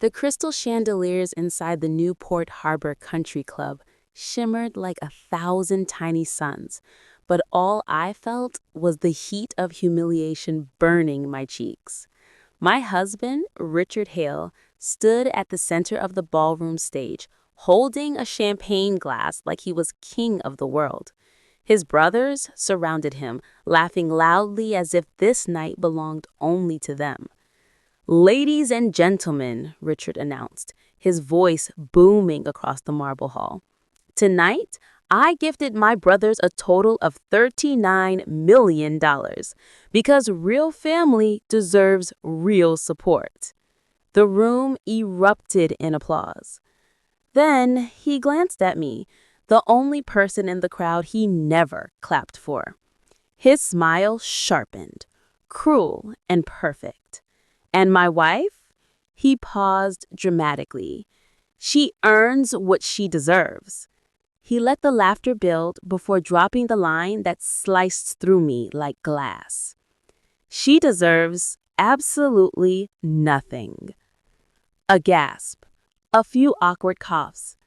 The crystal chandeliers inside the Newport Harbor Country Club shimmered like 1,000 tiny suns, but all I felt was the heat of humiliation burning my cheeks. My husband, Richard Hale, stood at the center of the ballroom stage, holding a champagne glass like he was king of the world. His brothers surrounded him, laughing loudly as if this night belonged only to them. "Ladies and gentlemen," Richard announced, his voice booming across the marble hall. "Tonight, I gifted my brothers a total of $39 million because real family deserves real support." The room erupted in applause. Then he glanced at me, the only person in the crowd he never clapped for. His smile sharpened, cruel and perfect. "And my wife?" He paused dramatically. "She earns what she deserves." He let the laughter build before dropping the line that sliced through me like glass. "She deserves absolutely nothing." A gasp, a few awkward coughs.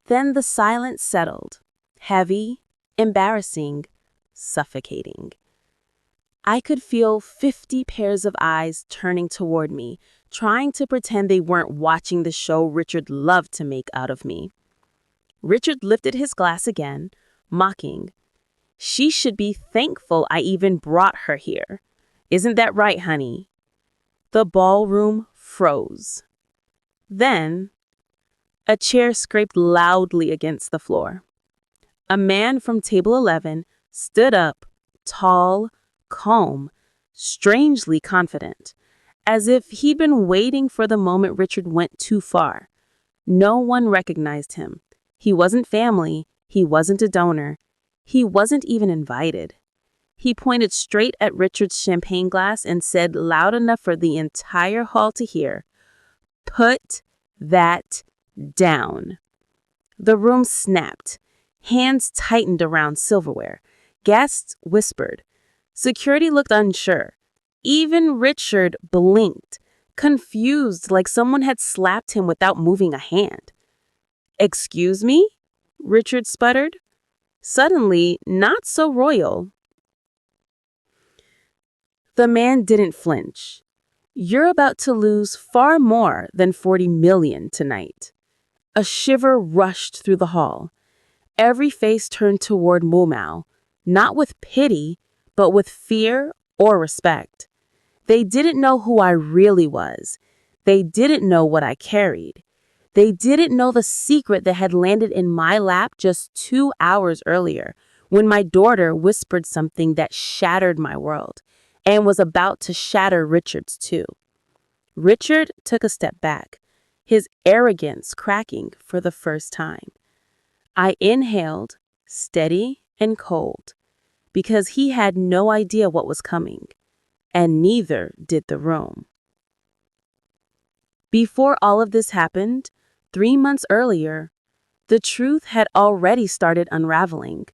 Then the silence settled, heavy, embarrassing, suffocating. I could feel 50 pairs of eyes turning toward me, trying to pretend they weren't watching the show Richard loved to make out of me. Richard lifted his glass again, mocking. "She should be thankful I even brought her here. Isn't that right, honey?" The ballroom froze. Then, a chair scraped loudly against the floor. A man from table 11 stood up, tall, calm, strangely confident, as if he'd been waiting for the moment Richard went too far. No one recognized him. He wasn't family. He wasn't a donor. He wasn't even invited. He pointed straight at Richard's champagne glass and said loud enough for the entire hall to hear, "Put that down." The room snapped. Hands tightened around silverware. Guests whispered. Security looked unsure. Even Richard blinked, confused like someone had slapped him without moving a hand. "Excuse me?" Richard sputtered. Suddenly, not so royal. The man didn't flinch. "You're about to lose far more than 40 million tonight." A shiver rushed through the hall. Every face turned toward Mumau, not with pity, but with fear or respect. They didn't know who I really was. They didn't know what I carried. They didn't know the secret that had landed in my lap just 2 hours earlier, when my daughter whispered something that shattered my world, and was about to shatter Richard's too. Richard took a step back, his arrogance cracking for the first time. I inhaled, steady and cold, because he had no idea what was coming, and neither did the room. Before all of this happened, 3 months earlier, the truth had already started unraveling.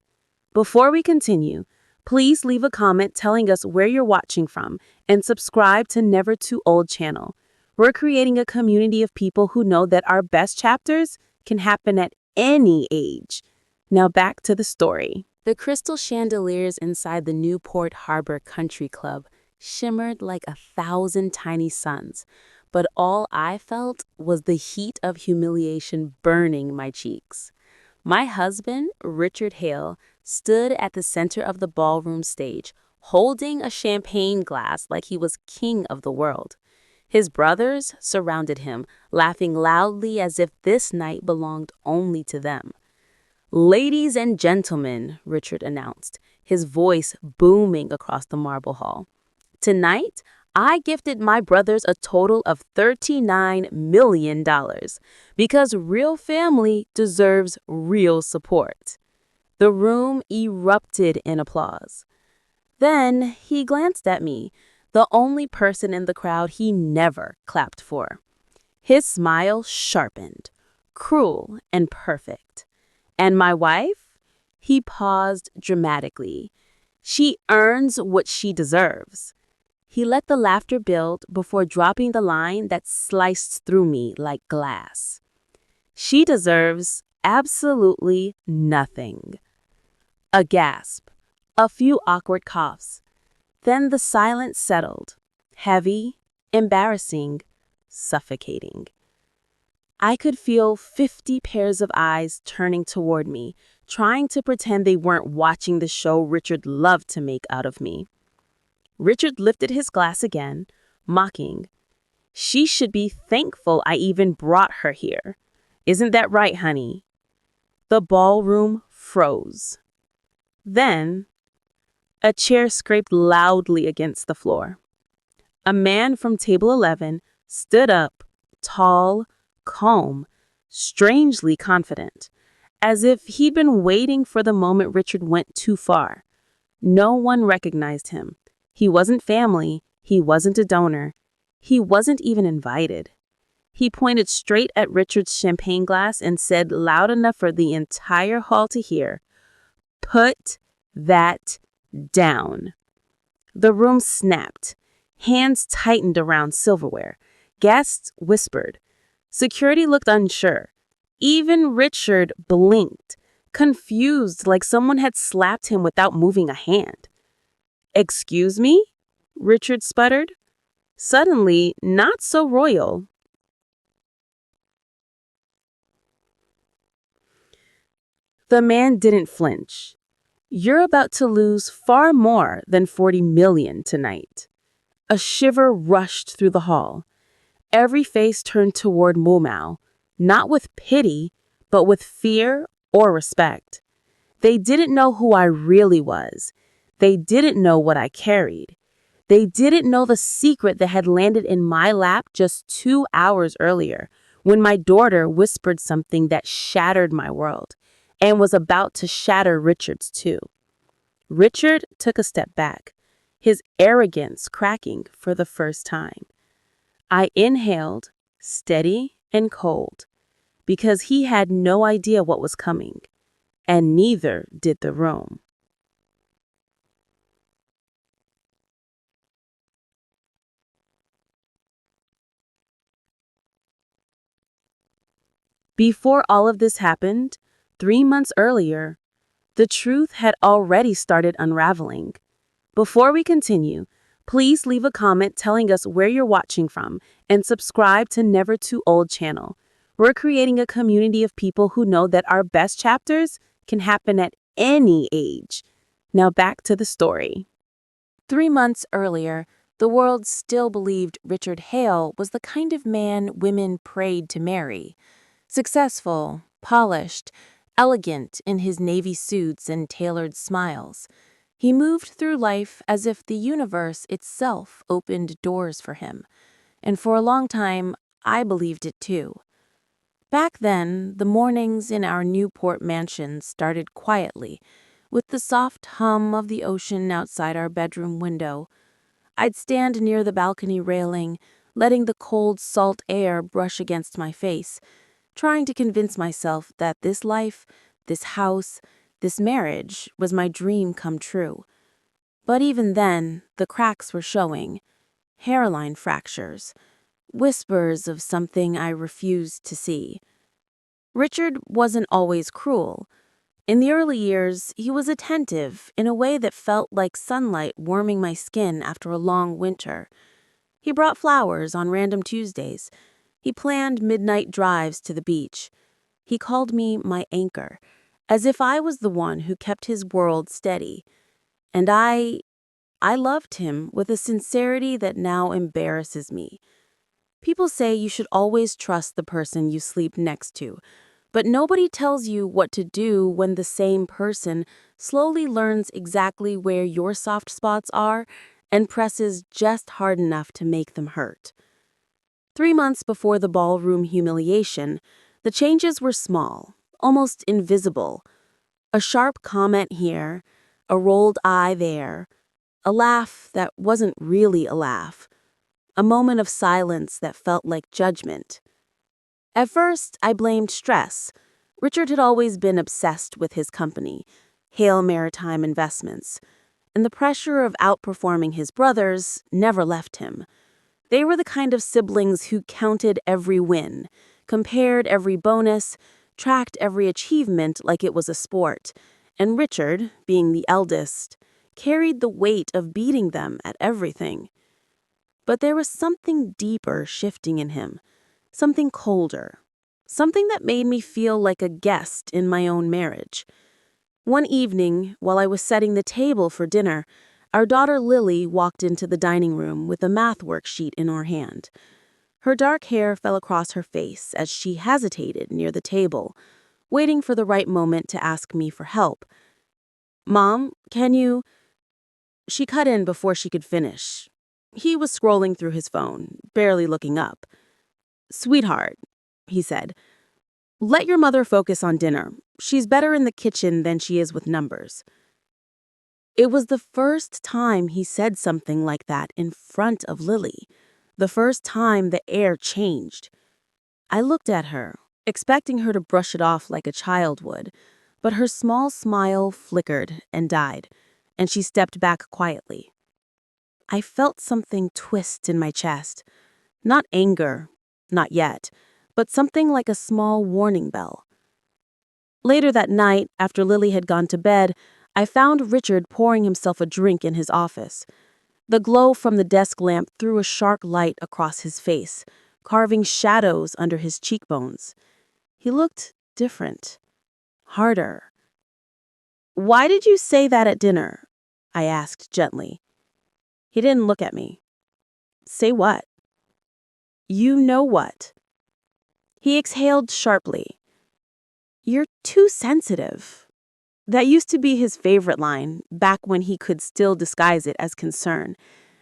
Before we continue, please leave a comment telling us where you're watching from and subscribe to Never Too Old channel. We're creating a community of people who know that our best chapters can happen at any age. Now back to the story. The crystal chandeliers inside the Newport Harbor Country Club shimmered like 1,000 tiny suns, but all I felt was the heat of humiliation burning my cheeks. My husband, Richard Hale, stood at the center of the ballroom stage, holding a champagne glass like he was king of the world. His brothers surrounded him, laughing loudly as if this night belonged only to them. "Ladies and gentlemen," Richard announced, his voice booming across the marble hall. "Tonight, I gifted my brothers a total of $39 million because real family deserves real support." The room erupted in applause. Then he glanced at me, the only person in the crowd he never clapped for. His smile sharpened, cruel and perfect. "And my wife?" He paused dramatically. "She earns what she deserves." He let the laughter build before dropping the line that sliced through me like glass. She deserves absolutely nothing. A gasp, a few awkward coughs. Then the silence settled, heavy, embarrassing, suffocating. I could feel 50 pairs of eyes turning toward me, trying to pretend they weren't watching the show Richard loved to make out of me. Richard lifted his glass again, mocking. She should be thankful I even brought her here. Isn't that right, honey? The ballroom froze. Then, a chair scraped loudly against the floor. A man from table 11 stood up, tall, calm, strangely confident, as if he'd been waiting for the moment Richard went too far. No one recognized him. He wasn't family, he wasn't a donor, he wasn't even invited. He pointed straight at Richard's champagne glass and said loud enough for the entire hall to hear, "Put that down." The room snapped. Hands tightened around silverware. Guests whispered. Security looked unsure. Even Richard blinked, confused like someone had slapped him without moving a hand. "Excuse me?" Richard sputtered. Suddenly, not so royal. The man didn't flinch. "You're about to lose far more than 40 million tonight." A shiver rushed through the hall. Every face turned toward Mumau, not with pity, but with fear or respect. They didn't know who I really was. They didn't know what I carried. They didn't know the secret that had landed in my lap just 2 hours earlier, when my daughter whispered something that shattered my world, and was about to shatter Richard's too. Richard took a step back, his arrogance cracking for the first time. I inhaled, steady and cold, because he had no idea what was coming, and neither did the room. Before all of this happened, 3 months earlier, the truth had already started unraveling. Before we continue, please leave a comment telling us where you're watching from and subscribe to Never Too Old channel. We're creating a community of people who know that our best chapters can happen at any age. Now back to the story. 3 months earlier, the world still believed Richard Hale was the kind of man women prayed to marry. Successful, polished, elegant in his navy suits and tailored smiles. He moved through life as if the universe itself opened doors for him. And for a long time, I believed it too. Back then, the mornings in our Newport mansion started quietly, with the soft hum of the ocean outside our bedroom window. I'd stand near the balcony railing, letting the cold, salt air brush against my face, trying to convince myself that this life, this house, this marriage was my dream come true. But even then, the cracks were showing. Hairline fractures, whispers of something I refused to see. Richard wasn't always cruel. In the early years, he was attentive in a way that felt like sunlight warming my skin after a long winter. He brought flowers on random Tuesdays. He planned midnight drives to the beach. He called me my anchor, as if I was the one who kept his world steady. And I loved him with a sincerity that now embarrasses me. People say you should always trust the person you sleep next to, but nobody tells you what to do when the same person slowly learns exactly where your soft spots are and presses just hard enough to make them hurt. 3 months before the ballroom humiliation, the changes were small, almost invisible. A sharp comment here, a rolled eye there, a laugh that wasn't really a laugh, a moment of silence that felt like judgment. At first, I blamed stress. Richard had always been obsessed with his company, Hale Maritime Investments. and the pressure of outperforming his brothers never left him. They were the kind of siblings who counted every win, compared every bonus, tracked every achievement like it was a sport, and Richard, being the eldest, carried the weight of beating them at everything. But there was something deeper shifting in him, something colder, something that made me feel like a guest in my own marriage. One evening, while I was setting the table for dinner, our daughter Lily walked into the dining room with a math worksheet in her hand. Her dark hair fell across her face as she hesitated near the table, waiting for the right moment to ask me for help. "Mom, can you—" She cut in before she could finish. He was scrolling through his phone, barely looking up. "Sweetheart," he said, "let your mother focus on dinner. She's better in the kitchen than she is with numbers." It was the first time he said something like that in front of Lily, the first time the air changed. I looked at her, expecting her to brush it off like a child would, but her small smile flickered and died, and she stepped back quietly. I felt something twist in my chest. Not anger, not yet, but something like a small warning bell. Later that night, after Lily had gone to bed, I found Richard pouring himself a drink in his office. The glow from the desk lamp threw a sharp light across his face, carving shadows under his cheekbones. He looked different, harder. "Why did you say that at dinner?" I asked gently. He didn't look at me. "Say what?" "You know what." He exhaled sharply. "You're too sensitive." That used to be his favorite line, back when he could still disguise it as concern.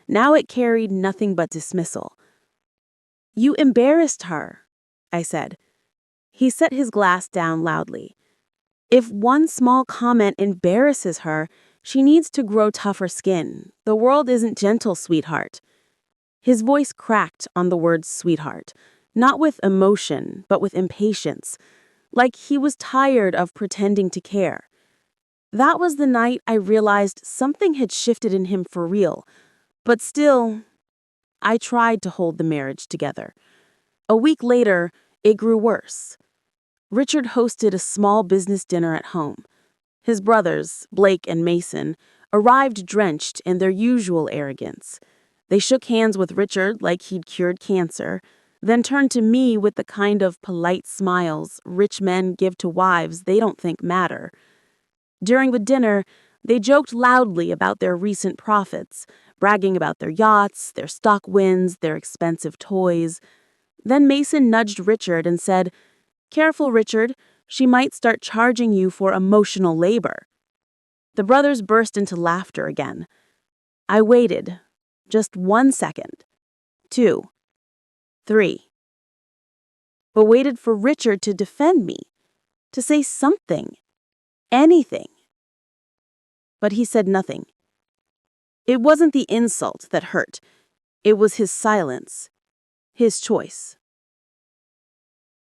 Now it carried nothing but dismissal. "You embarrassed her," I said. He set his glass down loudly. "If one small comment embarrasses her, she needs to grow tougher skin. The world isn't gentle, sweetheart." His voice cracked on the word sweetheart, not with emotion, but with impatience, like he was tired of pretending to care. That was the night I realized something had shifted in him for real, but still, I tried to hold the marriage together. A week later, it grew worse. Richard hosted a small business dinner at home. His brothers, Blake and Mason, arrived drenched in their usual arrogance. They shook hands with Richard like he'd cured cancer, then turned to me with the kind of polite smiles rich men give to wives they don't think matter. During the dinner, they joked loudly about their recent profits, bragging about their yachts, their stock wins, their expensive toys. Then Mason nudged Richard and said, "Careful, Richard, she might start charging you for emotional labor." The brothers burst into laughter again. I waited, just 1 second, 2, 3, but waited for Richard to defend me, to say something, anything. But he said nothing. It wasn't the insult that hurt. It was his silence, his choice.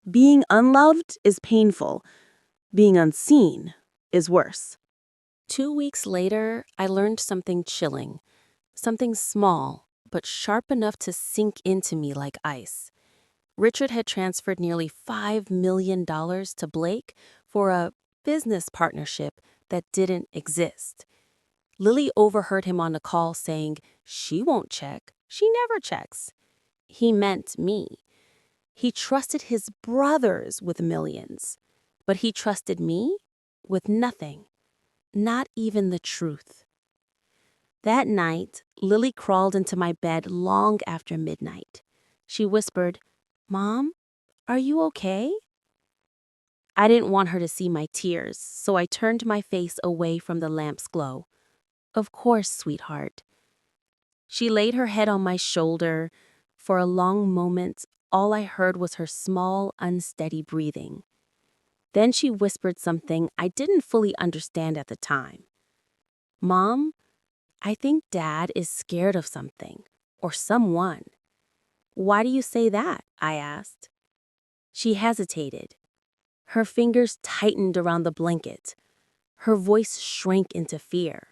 Being unloved is painful. Being unseen is worse. 2 weeks later, I learned something chilling, something small, but sharp enough to sink into me like ice. Richard had transferred nearly $5 million to Blake for a business partnership that didn't exist. Lily overheard him on a call saying, "She won't check. She never checks." He meant me. He trusted his brothers with millions, but he trusted me with nothing, not even the truth. That night, Lily crawled into my bed long after midnight. She whispered, "Mom, are you okay?" I didn't want her to see my tears, so I turned my face away from the lamp's glow. "Of course, sweetheart." She laid her head on my shoulder. For a long moment, all I heard was her small, unsteady breathing. Then she whispered something I didn't fully understand at the time. "Mom, I think Dad is scared of something, or someone." "Why do you say that?" I asked. She hesitated. Her fingers tightened around the blanket. Her voice shrank into fear.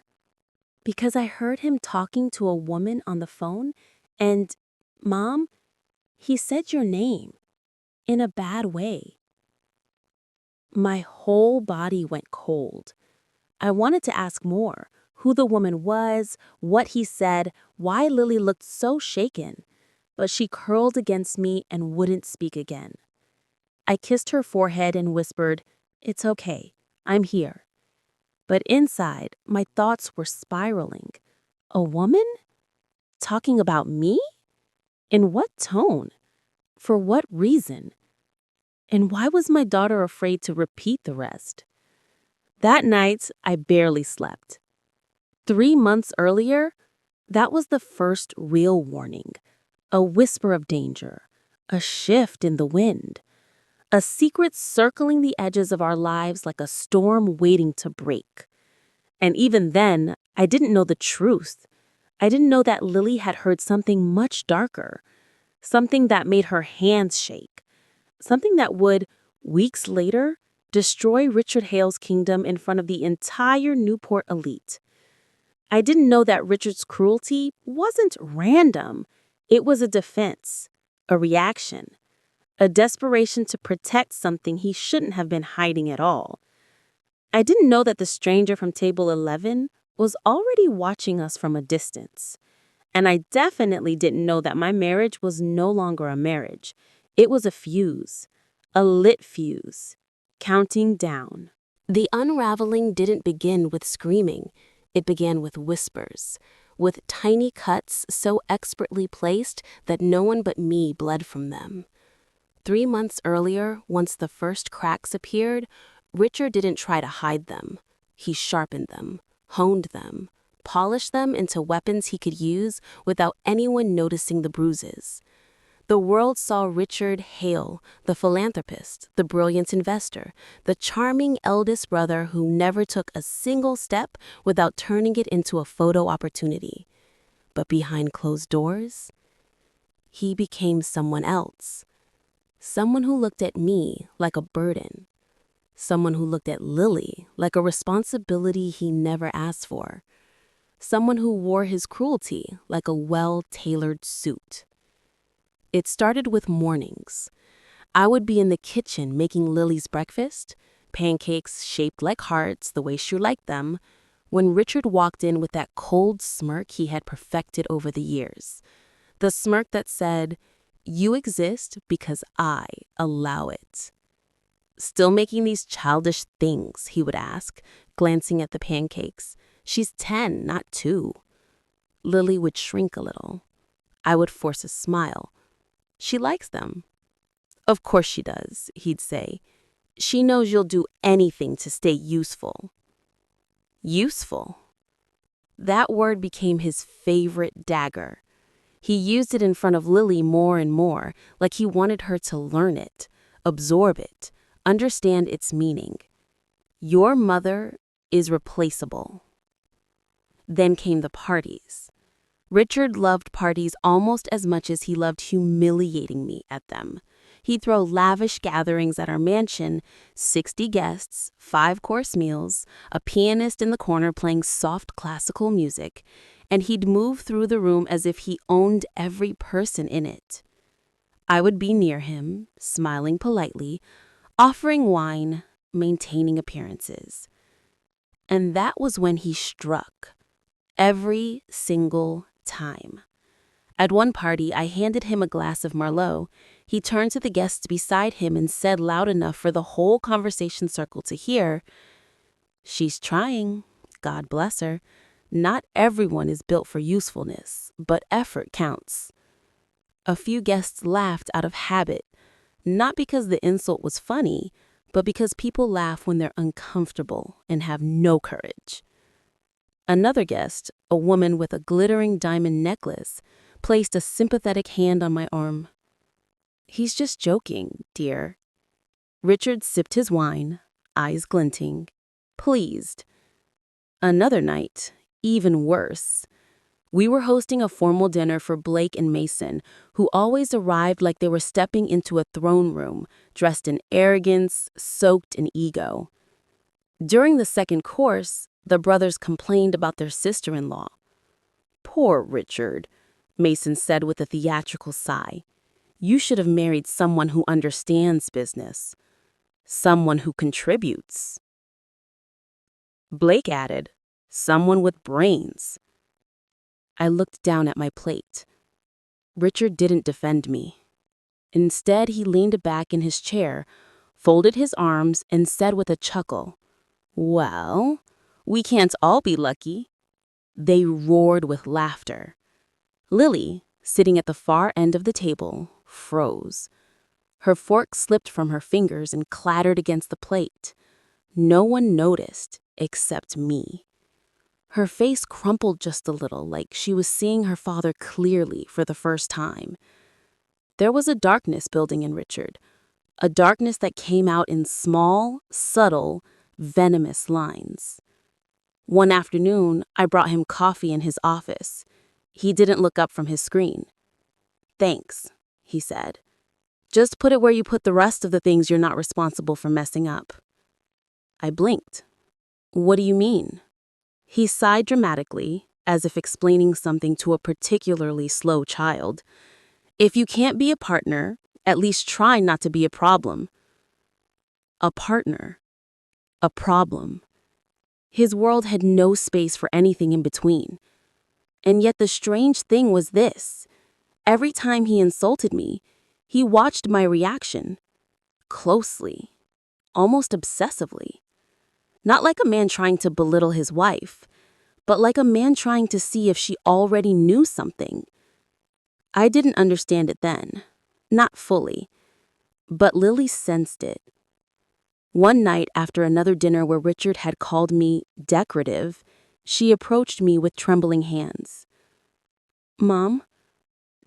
Because I heard him talking to a woman on the phone, and, Mom, he said your name in a bad way. My whole body went cold. I wanted to ask more, who the woman was, what he said, why Lily looked so shaken, but she curled against me and wouldn't speak again. I kissed her forehead and whispered, "It's okay, I'm here." But inside, my thoughts were spiraling. A woman? Talking about me? In what tone? For what reason? And why was my daughter afraid to repeat the rest? That night, I barely slept. 3 months earlier, that was the first real warning. A whisper of danger. A shift in the wind. A secret circling the edges of our lives like a storm waiting to break. And even then, I didn't know the truth. I didn't know that Lily had heard something much darker. Something that made her hands shake. Something that would, weeks later, destroy Richard Hale's kingdom in front of the entire Newport elite. I didn't know that Richard's cruelty wasn't random. It was a defense, a reaction, a desperation to protect something he shouldn't have been hiding at all. I didn't know that the stranger from table 11 was already watching us from a distance. And I definitely didn't know that my marriage was no longer a marriage. It was a fuse, a lit fuse, counting down. The unraveling didn't begin with screaming. It began with whispers, with tiny cuts so expertly placed that no one but me bled from them. 3 months earlier, once the first cracks appeared, Richard didn't try to hide them. He sharpened them, honed them, polished them into weapons he could use without anyone noticing the bruises. The world saw Richard Hale, the philanthropist, the brilliant investor, the charming eldest brother who never took a single step without turning it into a photo opportunity. But behind closed doors, he became someone else. Someone who looked at me like a burden. Someone who looked at Lily like a responsibility he never asked for. Someone who wore his cruelty like a well-tailored suit. It started with mornings. I would be in the kitchen making Lily's breakfast, pancakes shaped like hearts the way she liked them, when Richard walked in with that cold smirk he had perfected over the years. The smirk that said, "You exist because I allow it." "Still making these childish things?" he would ask, glancing at the pancakes. "She's 10, not 2. Lily would shrink a little. I would force a smile. "She likes them." "Of course she does," he'd say. "She knows you'll do anything to stay useful." Useful. That word became his favorite dagger. He used it in front of Lily more and more, like he wanted her to learn it, absorb it, understand its meaning. Your mother is replaceable. Then came the parties. Richard loved parties almost as much as he loved humiliating me at them. He'd throw lavish gatherings at our mansion, 60 guests, 5-course meals, a pianist in the corner playing soft classical music, and he'd move through the room as if he owned every person in it. I would be near him, smiling politely, offering wine, maintaining appearances. And that was when he struck. Every single time. At one party, I handed him a glass of Merlot. He turned to the guests beside him and said loud enough for the whole conversation circle to hear, "She's trying. God bless her. Not everyone is built for usefulness, but effort counts." A few guests laughed out of habit, not because the insult was funny, but because people laugh when they're uncomfortable and have no courage. Another guest, a woman with a glittering diamond necklace, placed a sympathetic hand on my arm. "He's just joking, dear." Richard sipped his wine, eyes glinting, pleased. Another night, even worse. We were hosting a formal dinner for Blake and Mason, who always arrived like they were stepping into a throne room, dressed in arrogance, soaked in ego. During the second course, The brothers complained about their sister-in-law. "Poor Richard," Mason said with a theatrical sigh. "You should have married someone who understands business. Someone who contributes." Blake added, "Someone with brains." I looked down at my plate. Richard didn't defend me. Instead, he leaned back in his chair, folded his arms, and said with a chuckle, "Well, we can't all be lucky." They roared with laughter. Lily, sitting at the far end of the table, froze. Her fork slipped from her fingers and clattered against the plate. No one noticed except me. Her face crumpled just a little, like she was seeing her father clearly for the first time. There was a darkness building in Richard, a darkness that came out in small, subtle, venomous lines. One afternoon, I brought him coffee in his office. He didn't look up from his screen. "Thanks," he said. "Just put it where you put the rest of the things you're not responsible for messing up." I blinked. "What do you mean?" He sighed dramatically, as if explaining something to a particularly slow child. "If you can't be a partner, at least try not to be a problem." A partner. A problem. His world had no space for anything in between. And yet the strange thing was this. Every time he insulted me, he watched my reaction. Closely. Almost obsessively. Not like a man trying to belittle his wife, but like a man trying to see if she already knew something. I didn't understand it then. Not fully. But Lily sensed it. One night after another dinner where Richard had called me decorative, she approached me with trembling hands. "Mom,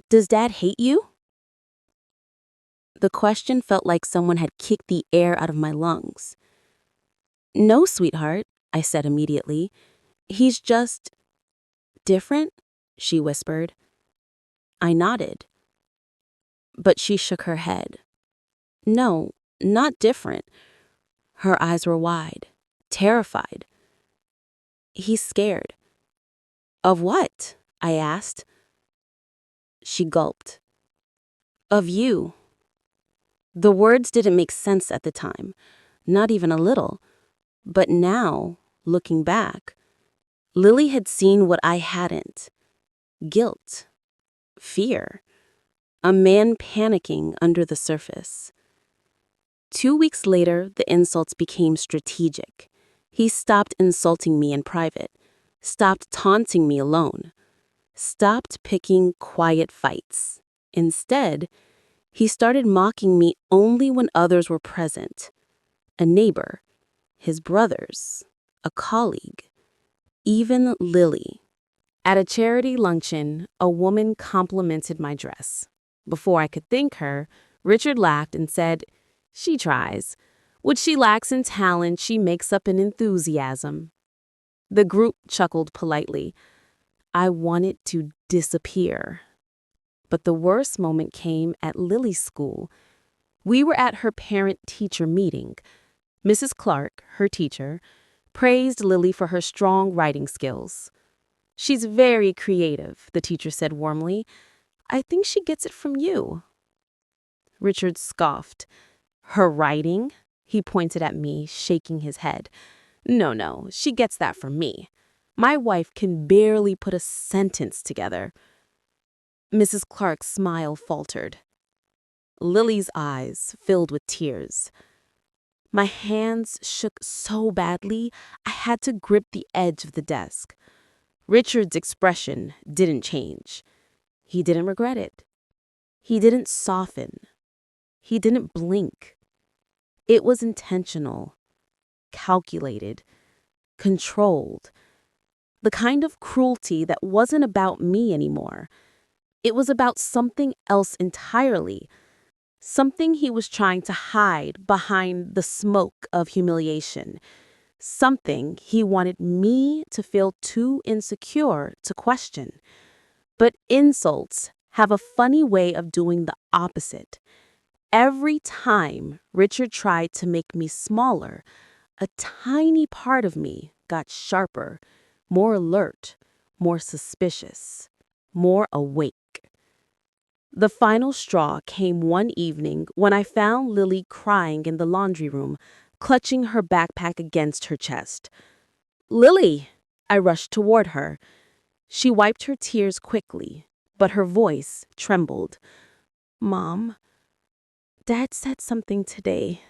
does Dad hate you?" The question felt like someone had kicked the air out of my lungs. "No, sweetheart," I said immediately. "He's just different," she whispered. I nodded. But she shook her head. "No, not different." Her eyes were wide, terrified. "He's scared." "Of what?" I asked. She gulped. "Of you." The words didn't make sense at the time, not even a little. But now, looking back, Lily had seen what I hadn't. Guilt. Fear. A man panicking under the surface. 2 weeks later, the insults became strategic. He stopped insulting me in private, stopped taunting me alone, stopped picking quiet fights. Instead, he started mocking me only when others were present. A neighbor, his brothers, a colleague, even Lily. At a charity luncheon, a woman complimented my dress. Before I could thank her, Richard laughed and said, "She tries. What she lacks in talent, she makes up in enthusiasm." The group chuckled politely. I wanted to disappear. But the worst moment came at Lily's school. We were at her parent-teacher meeting. Mrs. Clark, her teacher, praised Lily for her strong writing skills. "She's very creative," the teacher said warmly. "I think she gets it from you." Richard scoffed. "Her writing?" He pointed at me, shaking his head. No, she gets that from me. My wife can barely put a sentence together." Mrs. Clark's smile faltered. Lily's eyes filled with tears. My hands shook so badly, I had to grip the edge of the desk. Richard's expression didn't change. He didn't regret it. He didn't soften. He didn't blink. It was intentional, calculated, controlled. The kind of cruelty that wasn't about me anymore. It was about something else entirely. Something he was trying to hide behind the smoke of humiliation. Something he wanted me to feel too insecure to question. But insults have a funny way of doing the opposite. Every time Richard tried to make me smaller, a tiny part of me got sharper, more alert, more suspicious, more awake. The final straw came one evening when I found Lily crying in the laundry room, clutching her backpack against her chest. "Lily!" I rushed toward her. She wiped her tears quickly, but her voice trembled. "Mom, Dad said something today.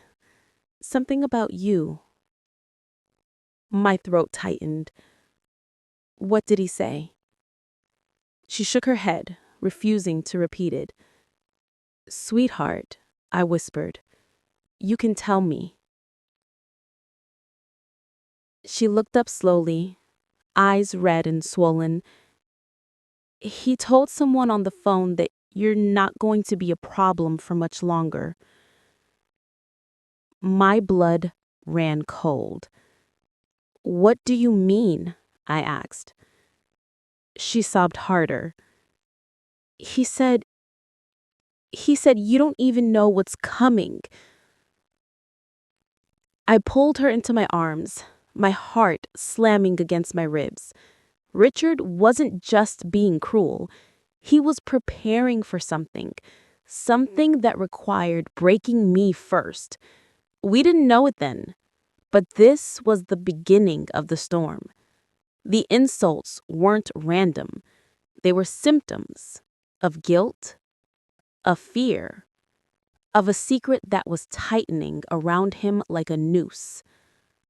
Something about you." My throat tightened. "What did he say?" She shook her head, refusing to repeat it. "Sweetheart," I whispered, "you can tell me." She looked up slowly, eyes red and swollen. "He told someone on the phone that you're not going to be a problem for much longer." My blood ran cold. "What do you mean?" I asked. She sobbed harder. He said, you don't even know what's coming." I pulled her into my arms, my heart slamming against my ribs. Richard wasn't just being cruel. He was preparing for something that required breaking me first. We didn't know it then, but this was the beginning of the storm. The insults weren't random. They were symptoms of guilt, of fear, of a secret that was tightening around him like a noose.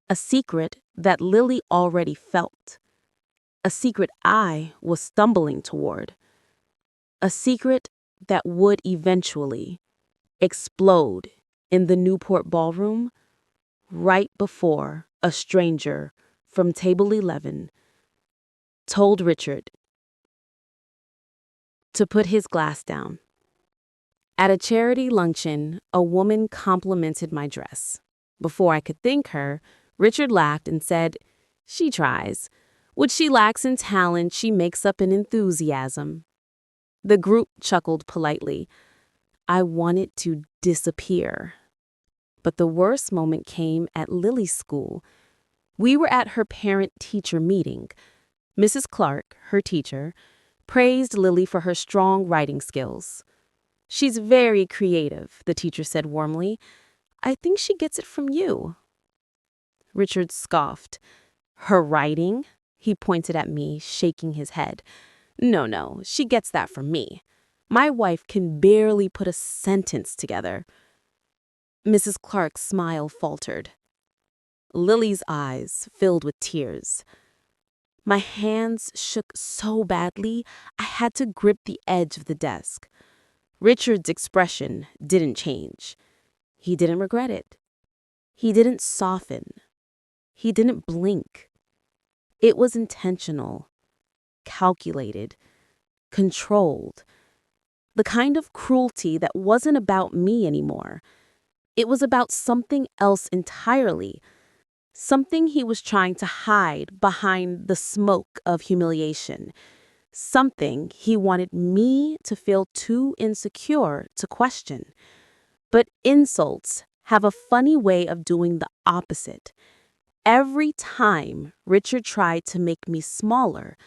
A secret that Lily already felt. A secret I was stumbling toward. A secret that would eventually explode in the Newport ballroom right before a stranger from table 11 told Richard to put his glass down. At a charity luncheon, a woman complimented my dress. Before I could thank her, Richard laughed and said, "She tries. What she lacks in talent, she makes up in enthusiasm." The group chuckled politely. I wanted to disappear. But the worst moment came at Lily's school. We were at her parent-teacher meeting. Mrs. Clark, her teacher, praised Lily for her strong writing skills. "She's very creative," the teacher said warmly. "I think she gets it from you." Richard scoffed. "Her writing?" He pointed at me, shaking his head. No, she gets that from me. My wife can barely put a sentence together." Mrs. Clark's smile faltered. Lily's eyes filled with tears. My hands shook so badly, I had to grip the edge of the desk. Richard's expression didn't change. He didn't regret it. He didn't soften. He didn't blink. It was intentional, calculated, controlled. The kind of cruelty that wasn't about me anymore. It was about something else entirely. Something he was trying to hide behind the smoke of humiliation. Something he wanted me to feel too insecure to question. But insults have a funny way of doing the opposite. Every time Richard tried to make me smaller,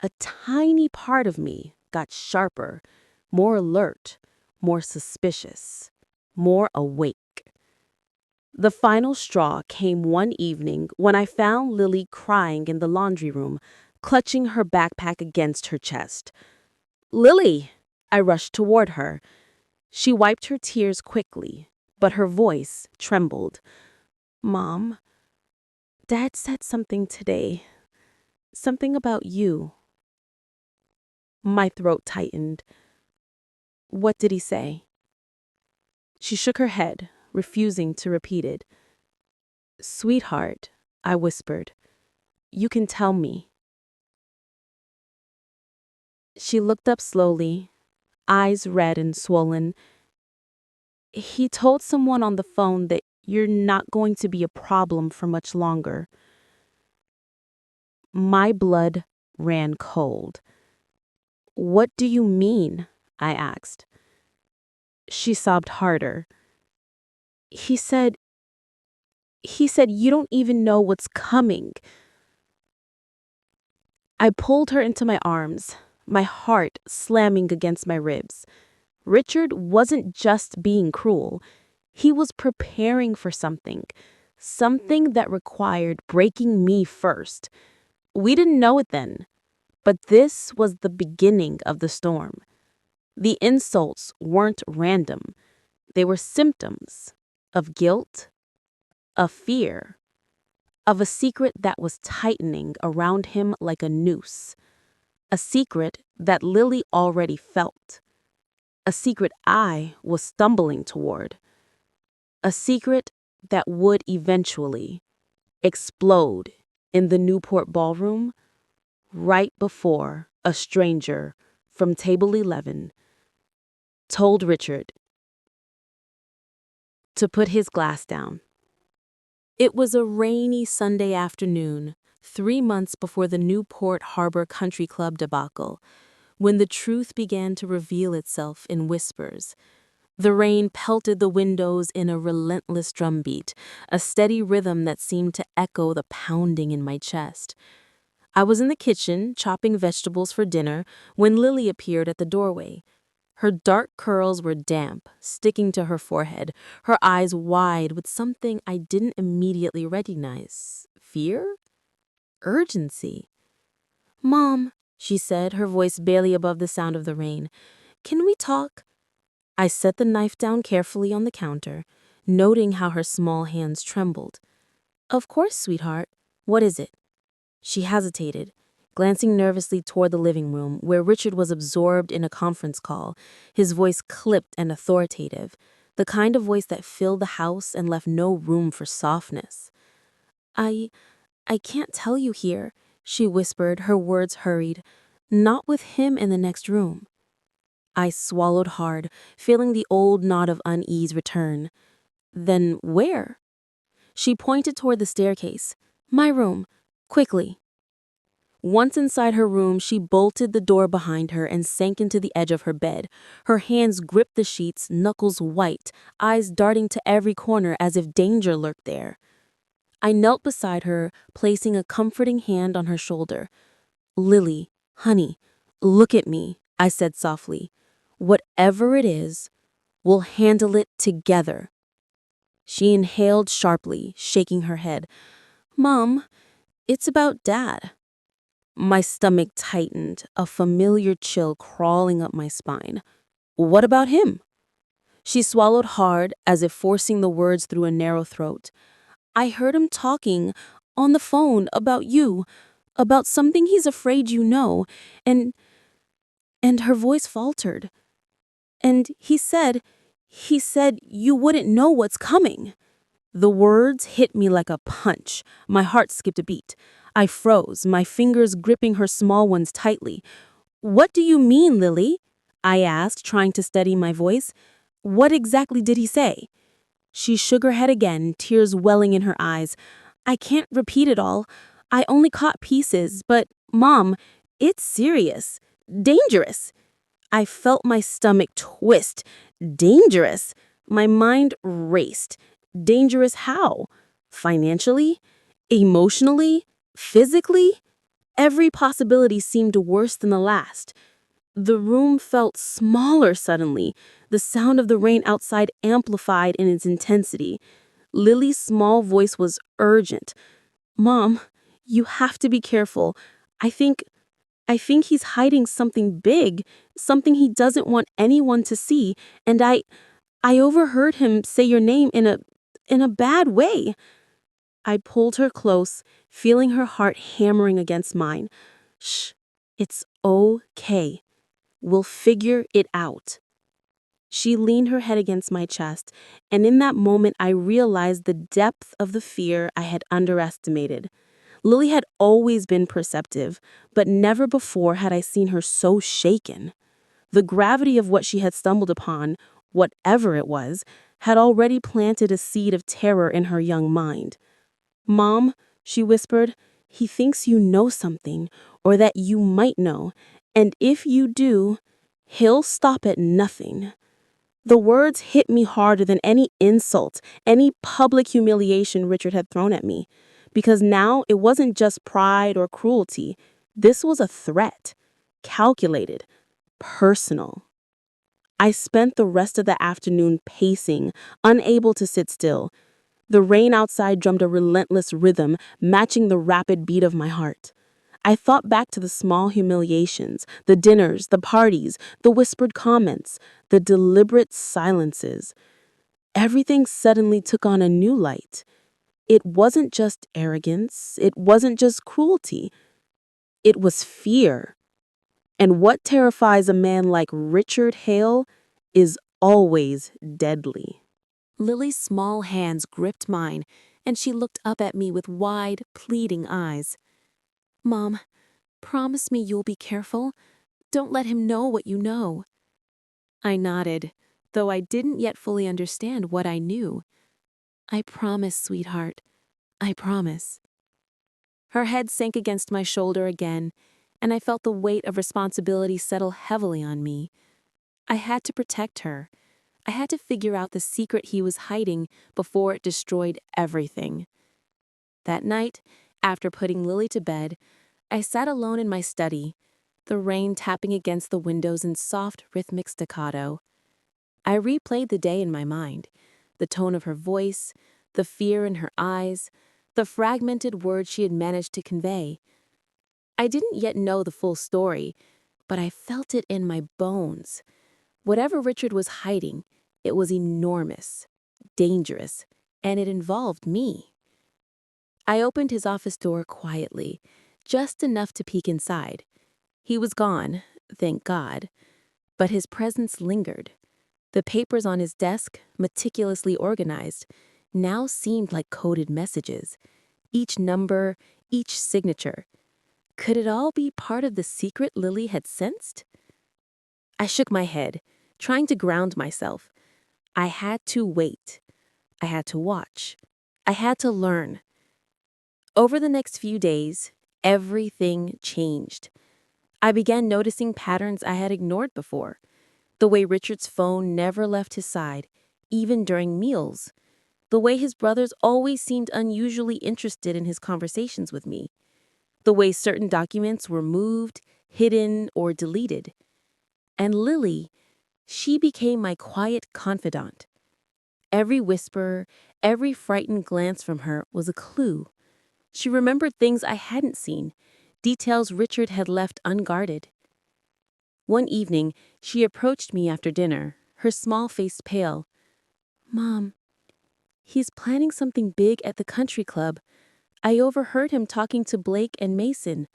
a tiny part of me got sharper, more alert, more suspicious, more awake. The final straw came one evening when I found Lily crying in the laundry room, clutching her backpack against her chest. "Lily!" I rushed toward her. She wiped her tears quickly, but her voice trembled. "Mom, Dad said something today. Something about you." My throat tightened. "What did he say?" She shook her head, refusing to repeat it. "Sweetheart," I whispered, "you can tell me." She looked up slowly, eyes red and swollen. "He told someone on the phone that you're not going to be a problem for much longer." My blood ran cold. "What do you mean?" I asked. She sobbed harder. He said, you don't even know what's coming." I pulled her into my arms, my heart slamming against my ribs. Richard wasn't just being cruel. He was preparing for something that required breaking me first. We didn't know it then, but this was the beginning of the storm. The insults weren't random. They were symptoms of guilt, of fear, of a secret that was tightening around him like a noose. A secret that Lily already felt. A secret I was stumbling toward. A secret that would eventually explode in the Newport ballroom right before a stranger from table 11 told Richard to put his glass down. It was a rainy Sunday afternoon, 3 months before the Newport Harbor Country Club debacle, when the truth began to reveal itself in whispers. The rain pelted the windows in a relentless drumbeat, a steady rhythm that seemed to echo the pounding in my chest. I was in the kitchen, chopping vegetables for dinner, when Lily appeared at the doorway. Her dark curls were damp, sticking to her forehead, her eyes wide with something I didn't immediately recognize. Fear? Urgency. "Mom," she said, her voice barely above the sound of the rain. "Can we talk?" I set the knife down carefully on the counter, noting how her small hands trembled. "Of course, sweetheart. What is it?" She hesitated, glancing nervously toward the living room, where Richard was absorbed in a conference call, his voice clipped and authoritative, the kind of voice that filled the house and left no room for softness. I can't tell you here," she whispered, her words hurried. "Not with him in the next room." I swallowed hard, feeling the old knot of unease return. "Then where?" She pointed toward the staircase. "My room. Quickly." Once inside her room, she bolted the door behind her and sank into the edge of her bed. Her hands gripped the sheets, knuckles white, eyes darting to every corner as if danger lurked there. I knelt beside her, placing a comforting hand on her shoulder. "Lily, honey, look at me," I said softly. "Whatever it is, we'll handle it together." She inhaled sharply, shaking her head. "Mom, it's about Dad." My stomach tightened, a familiar chill crawling up my spine. "What about him?" She swallowed hard, as if forcing the words through a narrow throat. "I heard him talking on the phone about you, about something he's afraid you know, and her voice faltered. "And he said you wouldn't know what's coming." The words hit me like a punch. My heart skipped a beat. I froze, my fingers gripping her small ones tightly. "What do you mean, Lily?" I asked, trying to steady my voice. "What exactly did he say?" She shook her head again, tears welling in her eyes. "I can't repeat it all. I only caught pieces, but, Mom, it's serious. Dangerous." I felt my stomach twist. Dangerous. My mind raced. Dangerous how? Financially? Emotionally? Physically? Every possibility seemed worse than the last. The room felt smaller suddenly, the sound of the rain outside amplified in its intensity. Lily's small voice was urgent. "Mom, you have to be careful. I think he's hiding something big, something he doesn't want anyone to see, and I overheard him say your name in a bad way." I pulled her close, feeling her heart hammering against mine. "Shh, it's okay. We'll figure it out." She leaned her head against my chest, and in that moment I realized the depth of the fear I had underestimated. Lily had always been perceptive, but never before had I seen her so shaken. The gravity of what she had stumbled upon, whatever it was, had already planted a seed of terror in her young mind. "Mom," she whispered, "he thinks you know something, or that you might know, and if you do, he'll stop at nothing." The words hit me harder than any insult, any public humiliation Richard had thrown at me, because now it wasn't just pride or cruelty, This was a threat, calculated, personal. I spent the rest of the afternoon pacing, unable to sit still. The rain outside drummed a relentless rhythm, matching the rapid beat of my heart. I thought back to the small humiliations, the dinners, the parties, the whispered comments, the deliberate silences. Everything suddenly took on a new light. It wasn't just arrogance, it wasn't just cruelty, it was fear. And what terrifies a man like Richard Hale is always deadly. Lily's small hands gripped mine, and she looked up at me with wide, pleading eyes. "Mom, promise me you'll be careful. Don't let him know what you know." I nodded, though I didn't yet fully understand what I knew. "I promise, sweetheart. I promise." Her head sank against my shoulder again, and I felt the weight of responsibility settle heavily on me. I had to protect her. I had to figure out the secret he was hiding before it destroyed everything. That night, after putting Lily to bed, I sat alone in my study, the rain tapping against the windows in soft, rhythmic staccato. I replayed the day in my mind, the tone of her voice, the fear in her eyes, the fragmented words she had managed to convey. I didn't yet know the full story, but I felt it in my bones. Whatever Richard was hiding, it was enormous, dangerous, and it involved me. I opened his office door quietly, just enough to peek inside. He was gone, thank God, but his presence lingered. The papers on his desk, meticulously organized, now seemed like coded messages. Each number, each signature. Could it all be part of the secret Lily had sensed? I shook my head, trying to ground myself. I had to wait. I had to watch. I had to learn. Over the next few days, everything changed. I began noticing patterns I had ignored before. The way Richard's phone never left his side, even during meals. The way his brothers always seemed unusually interested in his conversations with me. The way certain documents were moved, hidden, or deleted. And Lily, she became my quiet confidant. Every whisper, every frightened glance from her was a clue. She remembered things I hadn't seen, details Richard had left unguarded. One evening, she approached me after dinner, her small face pale. "Mom, he's planning something big at the country club. I overheard him talking to Blake and Mason.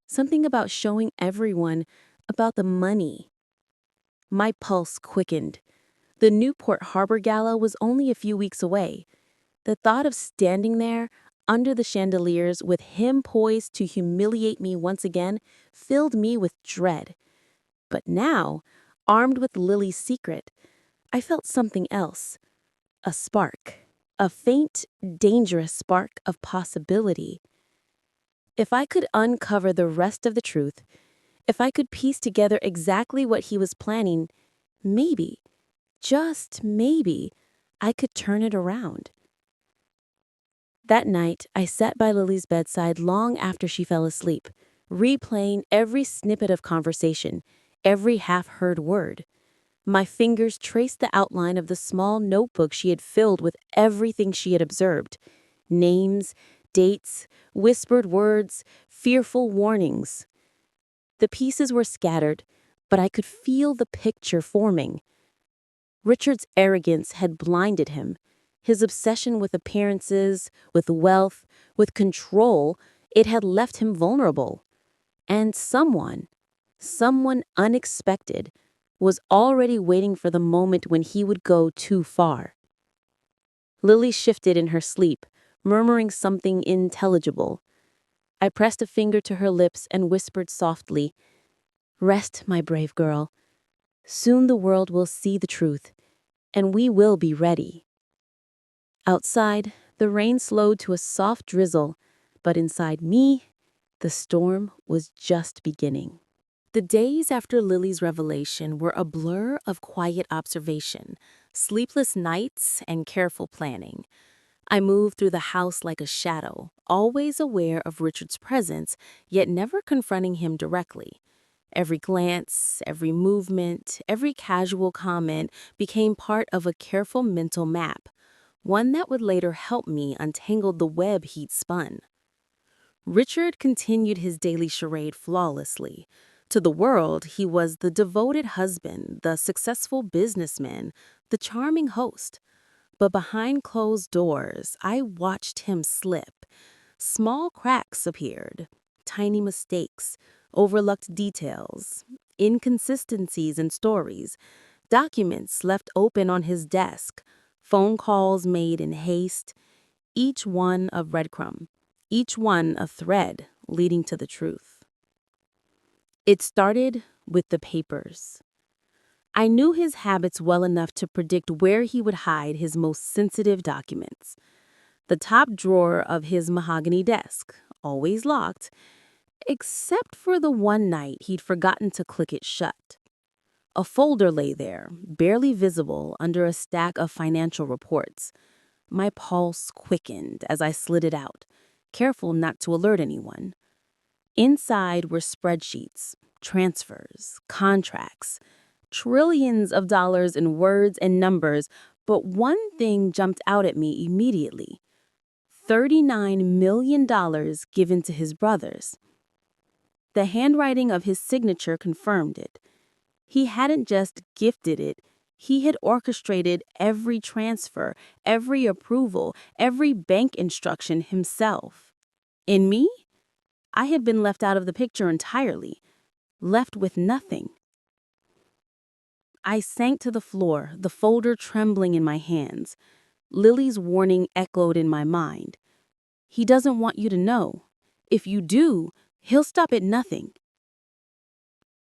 Something about showing everyone about the money." My pulse quickened. The Newport Harbor Gala was only a few weeks away. The thought of standing there, under the chandeliers, with him poised to humiliate me once again, filled me with dread. But now, armed with Lily's secret, I felt something else. A spark. A faint, dangerous spark of possibility. If I could uncover the rest of the truth, if I could piece together exactly what he was planning, maybe, just maybe, I could turn it around. That night, I sat by Lily's bedside long after she fell asleep, replaying every snippet of conversation, every half-heard word. My fingers traced the outline of the small notebook she had filled with everything she had observed. Names, dates, whispered words, fearful warnings. The pieces were scattered, but I could feel the picture forming. Richard's arrogance had blinded him. His obsession with appearances, with wealth, with control, it had left him vulnerable. And someone unexpected, was already waiting for the moment when he would go too far. Lily shifted in her sleep, murmuring something intelligible. I pressed a finger to her lips and whispered softly, "Rest, my brave girl. Soon the world will see the truth, and we will be ready." Outside, the rain slowed to a soft drizzle, but inside me, the storm was just beginning. The days after Lily's revelation were a blur of quiet observation, sleepless nights, and careful planning. I moved through the house like a shadow, always aware of Richard's presence, yet never confronting him directly. Every glance, every movement, every casual comment became part of a careful mental map, one that would later help me untangle the web he'd spun. Richard continued his daily charade flawlessly. To the world, he was the devoted husband, the successful businessman, the charming host. But behind closed doors, I watched him slip. Small cracks appeared, tiny mistakes, overlooked details, inconsistencies in stories, documents left open on his desk, phone calls made in haste, each one a breadcrumb, each one a thread leading to the truth. It started with the papers. I knew his habits well enough to predict where he would hide his most sensitive documents. The top drawer of his mahogany desk, always locked, except for the one night he'd forgotten to click it shut. A folder lay there, barely visible under a stack of financial reports. My pulse quickened as I slid it out, careful not to alert anyone. Inside were spreadsheets, transfers, contracts, trillions of dollars in words and numbers, but one thing jumped out at me immediately. $39 million given to his brothers. The handwriting of his signature confirmed it. He hadn't just gifted it, he had orchestrated every transfer, every approval, every bank instruction himself. In me, I had been left out of the picture entirely, left with nothing. I sank to the floor, the folder trembling in my hands. Lily's warning echoed in my mind. He doesn't want you to know. If you do, he'll stop at nothing.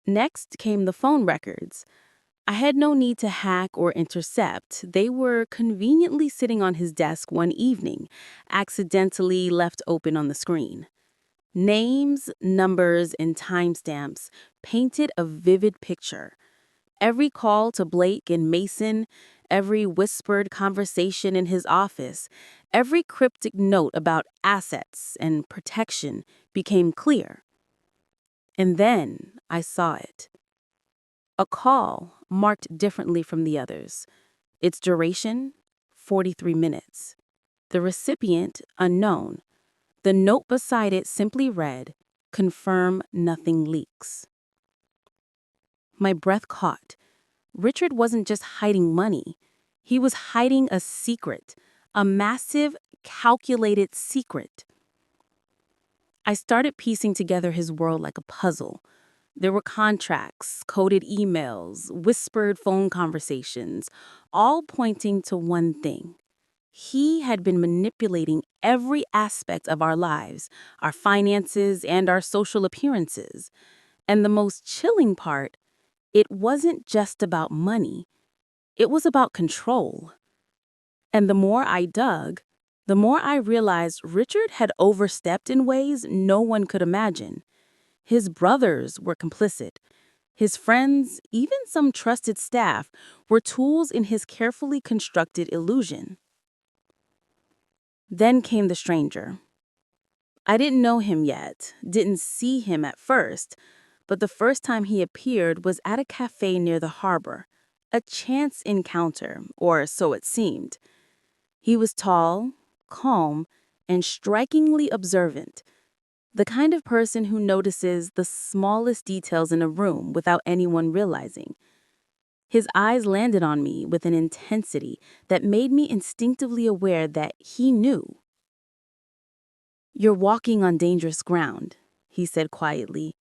Next came the phone records. I had no need to hack or intercept. They were conveniently sitting on his desk one evening, accidentally left open on the screen. Names, numbers, and timestamps painted a vivid picture. Every call to Blake and Mason, every whispered conversation in his office, every cryptic note about assets and protection became clear. And then I saw it. A call marked differently from the others. Its duration, 43 minutes. The recipient, unknown. The note beside it simply read, "Confirm nothing leaks." My breath caught. Richard wasn't just hiding money. He was hiding a secret, a massive, calculated secret. I started piecing together his world like a puzzle. There were contracts, coded emails, whispered phone conversations, all pointing to one thing. He had been manipulating every aspect of our lives, our finances, and our social appearances. And the most chilling part, it wasn't just about money. It was about control. And the more I dug, the more I realized Richard had overstepped in ways no one could imagine. His brothers were complicit. His friends, even some trusted staff, were tools in his carefully constructed illusion. Then came the stranger. I didn't know him yet, didn't see him at first, but the first time he appeared was at a cafe near the harbor, a chance encounter, or so it seemed. He was tall, calm, and strikingly observant, the kind of person who notices the smallest details in a room without anyone realizing. His eyes landed on me with an intensity that made me instinctively aware that he knew. "You're walking on dangerous ground," he said quietly,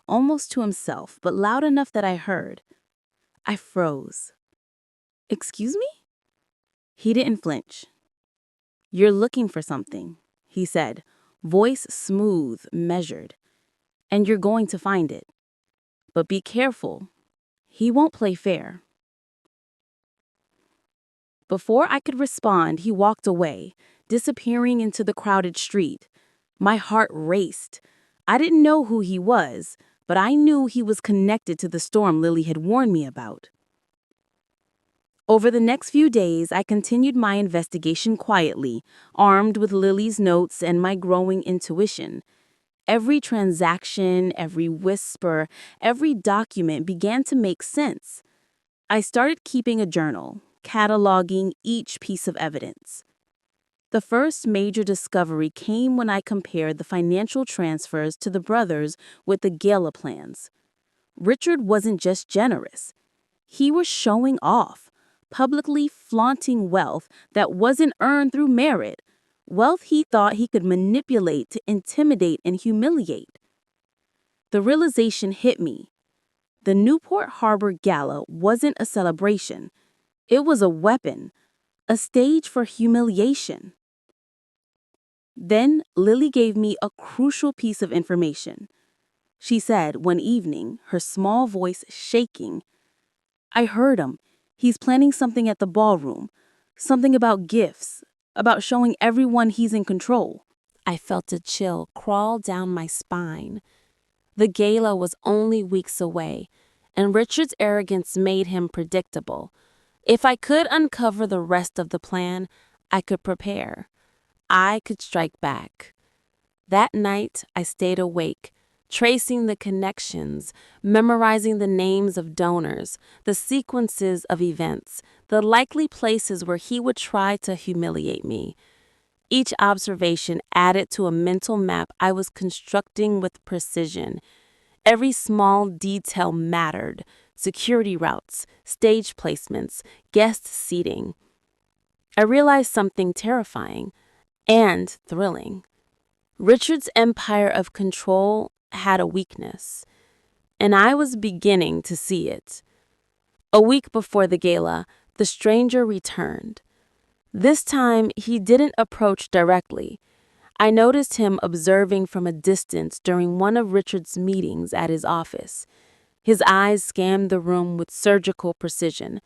almost to himself, but loud enough that I heard. I froze. "Excuse me?" He didn't flinch. "You're looking for something," he said, voice smooth, measured. "And you're going to find it. But be careful. He won't play fair." Before I could respond, he walked away, disappearing into the crowded street. My heart raced. I didn't know who he was, but I knew he was connected to the storm Lily had warned me about. Over the next few days, I continued my investigation quietly, armed with Lily's notes and my growing intuition. Every transaction, every whisper, every document began to make sense. I started keeping a journal, cataloging each piece of evidence. The first major discovery came when I compared the financial transfers to the brothers with the gala plans. Richard wasn't just generous. He was showing off, publicly flaunting wealth that wasn't earned through merit, wealth he thought he could manipulate to intimidate and humiliate. The realization hit me. The Newport Harbor Gala wasn't a celebration. It was a weapon, a stage for humiliation. Then Lily gave me a crucial piece of information. She said one evening, her small voice shaking, "I heard him. He's planning something at the ballroom. Something about gifts, about showing everyone he's in control." I felt a chill crawl down my spine. The gala was only weeks away, and Richard's arrogance made him predictable. If I could uncover the rest of the plan, I could prepare. I could strike back. That night, I stayed awake, tracing the connections, memorizing the names of donors, the sequences of events, the likely places where he would try to humiliate me. Each observation added to a mental map I was constructing with precision. Every small detail mattered: security routes, stage placements, guest seating. I realized something terrifying and thrilling. Richard's empire of control had a weakness, and I was beginning to see it. A week before the gala, the stranger returned. This time, he didn't approach directly. I noticed him observing from a distance during one of Richard's meetings at his office. His eyes scanned the room with surgical precision,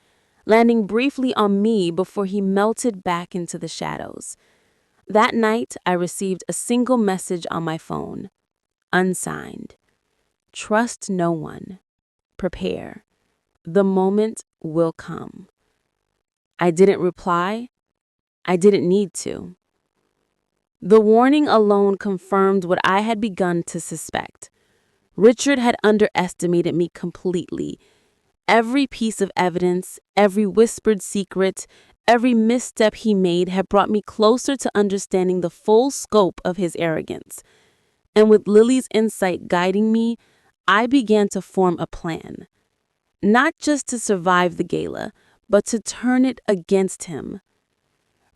landing briefly on me before he melted back into the shadows. That night, I received a single message on my phone, unsigned. "Trust no one. Prepare. The moment will come." I didn't reply. I didn't need to. The warning alone confirmed what I had begun to suspect. Richard had underestimated me completely. Every piece of evidence, every whispered secret, every misstep he made had brought me closer to understanding the full scope of his arrogance. And with Lily's insight guiding me, I began to form a plan. Not just to survive the gala, but to turn it against him.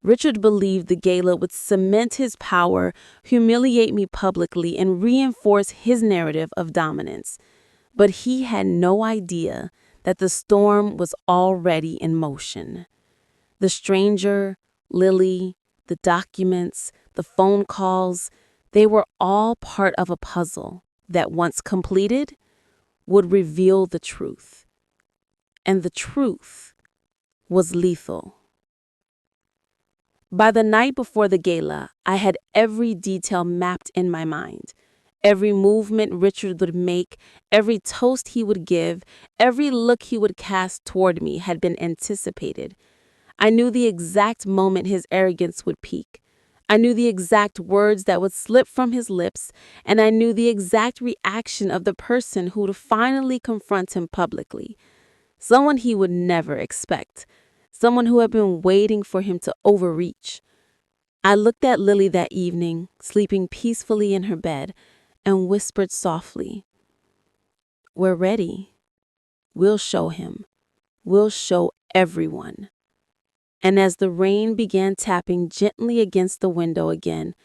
Richard believed the gala would cement his power, humiliate me publicly, and reinforce his narrative of dominance. But he had no idea that the storm was already in motion. The stranger, Lily, the documents, the phone calls, they were all part of a puzzle that, once completed, would reveal the truth. And the truth was lethal. By the night before the gala, I had every detail mapped in my mind. Every movement Richard would make, every toast he would give, every look he would cast toward me had been anticipated. I knew the exact moment his arrogance would peak. I knew the exact words that would slip from his lips, and I knew the exact reaction of the person who would finally confront him publicly. Someone he would never expect. Someone who had been waiting for him to overreach. I looked at Lily that evening, sleeping peacefully in her bed, and whispered softly, "We're ready. We'll show him. We'll show everyone." And as the rain began tapping gently against the window again,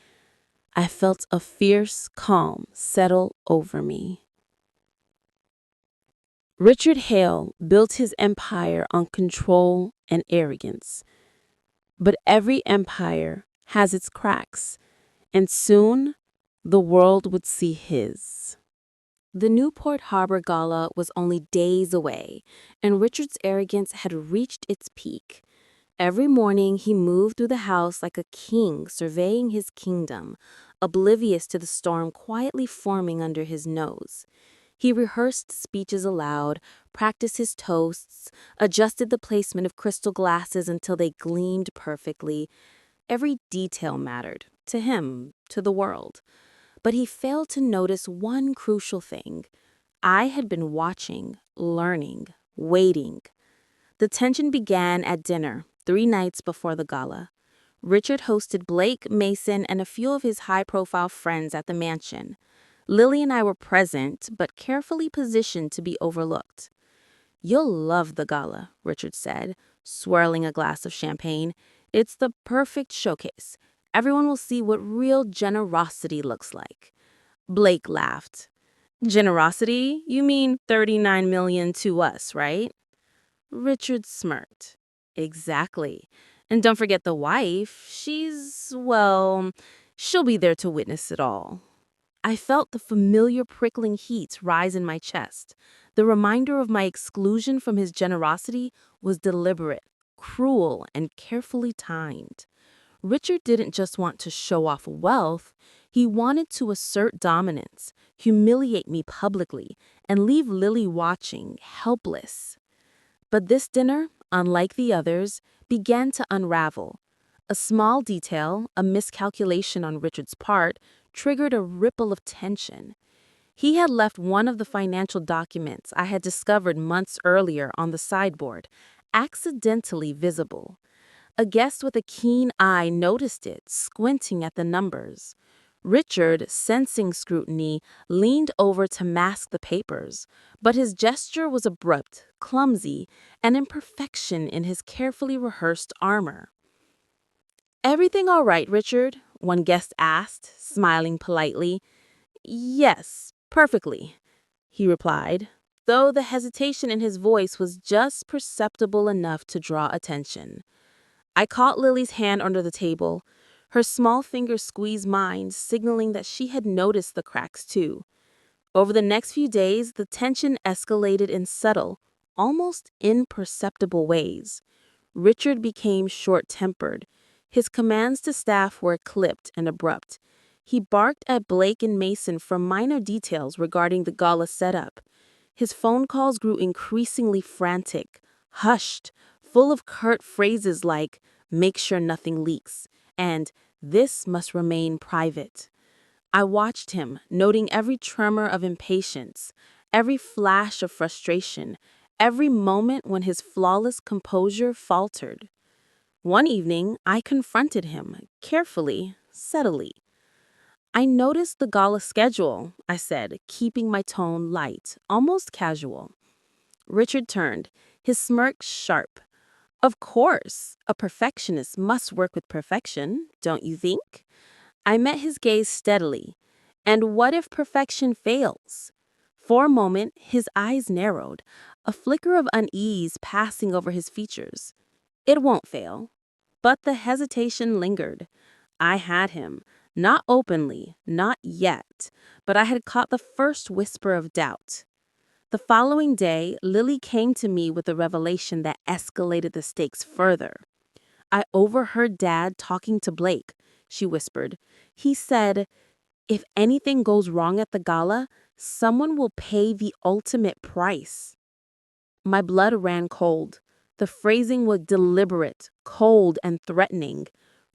I felt a fierce calm settle over me. Richard Hale built his empire on control and arrogance. But every empire has its cracks, and soon the world would see his. The Newport Harbor Gala was only days away, and Richard's arrogance had reached its peak. Every morning he moved through the house like a king surveying his kingdom, oblivious to the storm quietly forming under his nose. He rehearsed speeches aloud, practiced his toasts, adjusted the placement of crystal glasses until they gleamed perfectly. Every detail mattered, to him, to the world. But he failed to notice one crucial thing. I had been watching, learning, waiting. The tension began at dinner, 3 nights before the gala. Richard hosted Blake, Mason, and a few of his high-profile friends at the mansion. Lily and I were present, but carefully positioned to be overlooked. "You'll love the gala," Richard said, swirling a glass of champagne. "It's the perfect showcase. Everyone will see what real generosity looks like." Blake laughed. "Generosity? You mean 39 million to us, right?" Richard smirked. "Exactly. And don't forget the wife. She'll be there to witness it all." I felt the familiar prickling heat rise in my chest. The reminder of my exclusion from his generosity was deliberate, cruel, and carefully timed. Richard didn't just want to show off wealth, he wanted to assert dominance, humiliate me publicly, and leave Lily watching, helpless. But this dinner, unlike the others, began to unravel. A small detail, a miscalculation on Richard's part, triggered a ripple of tension. He had left one of the financial documents I had discovered months earlier on the sideboard, accidentally visible. A guest with a keen eye noticed it, squinting at the numbers. Richard, sensing scrutiny, leaned over to mask the papers, but his gesture was abrupt, clumsy, an imperfection in his carefully rehearsed armor. "Everything all right, Richard?" one guest asked, smiling politely. "Yes, perfectly," he replied, though the hesitation in his voice was just perceptible enough to draw attention. I caught Lily's hand under the table. Her small fingers squeezed mine, signaling that she had noticed the cracks too. Over the next few days, the tension escalated in subtle, almost imperceptible ways. Richard became short-tempered. His commands to staff were clipped and abrupt. He barked at Blake and Mason for minor details regarding the gala setup. His phone calls grew increasingly frantic, hushed, full of curt phrases like, "Make sure nothing leaks," and "This must remain private." I watched him, noting every tremor of impatience, every flash of frustration, every moment when his flawless composure faltered. One evening, I confronted him, carefully, subtly. "I noticed the gala schedule," I said, keeping my tone light, almost casual. Richard turned, his smirk sharp. "Of course, a perfectionist must work with perfection, don't you think?" I met his gaze steadily. "And what if perfection fails?" For a moment, his eyes narrowed, a flicker of unease passing over his features. "It won't fail." But the hesitation lingered. I had him, not openly, not yet, but I had caught the first whisper of doubt. The following day, Lily came to me with a revelation that escalated the stakes further. "I overheard Dad talking to Blake," she whispered. "He said, if anything goes wrong at the gala, someone will pay the ultimate price." My blood ran cold. The phrasing was deliberate, cold, and threatening.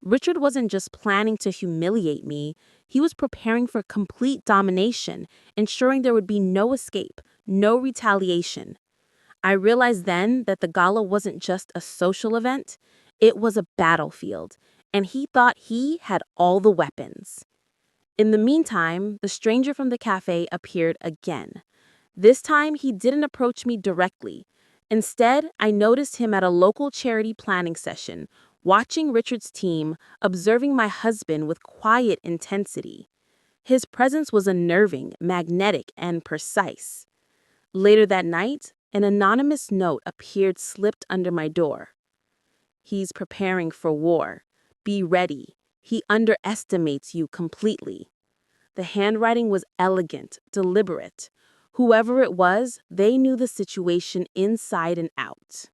Richard wasn't just planning to humiliate me, he was preparing for complete domination, ensuring there would be no escape, no retaliation. I realized then that the gala wasn't just a social event, it was a battlefield, and he thought he had all the weapons. In the meantime, the stranger from the cafe appeared again. This time, he didn't approach me directly. Instead, I noticed him at a local charity planning session, watching Richard's team, observing my husband with quiet intensity. His presence was unnerving, magnetic, and precise. Later that night, an anonymous note appeared slipped under my door. "He's preparing for war. Be ready. He underestimates you completely." The handwriting was elegant, deliberate. Whoever it was, they knew the situation inside and out.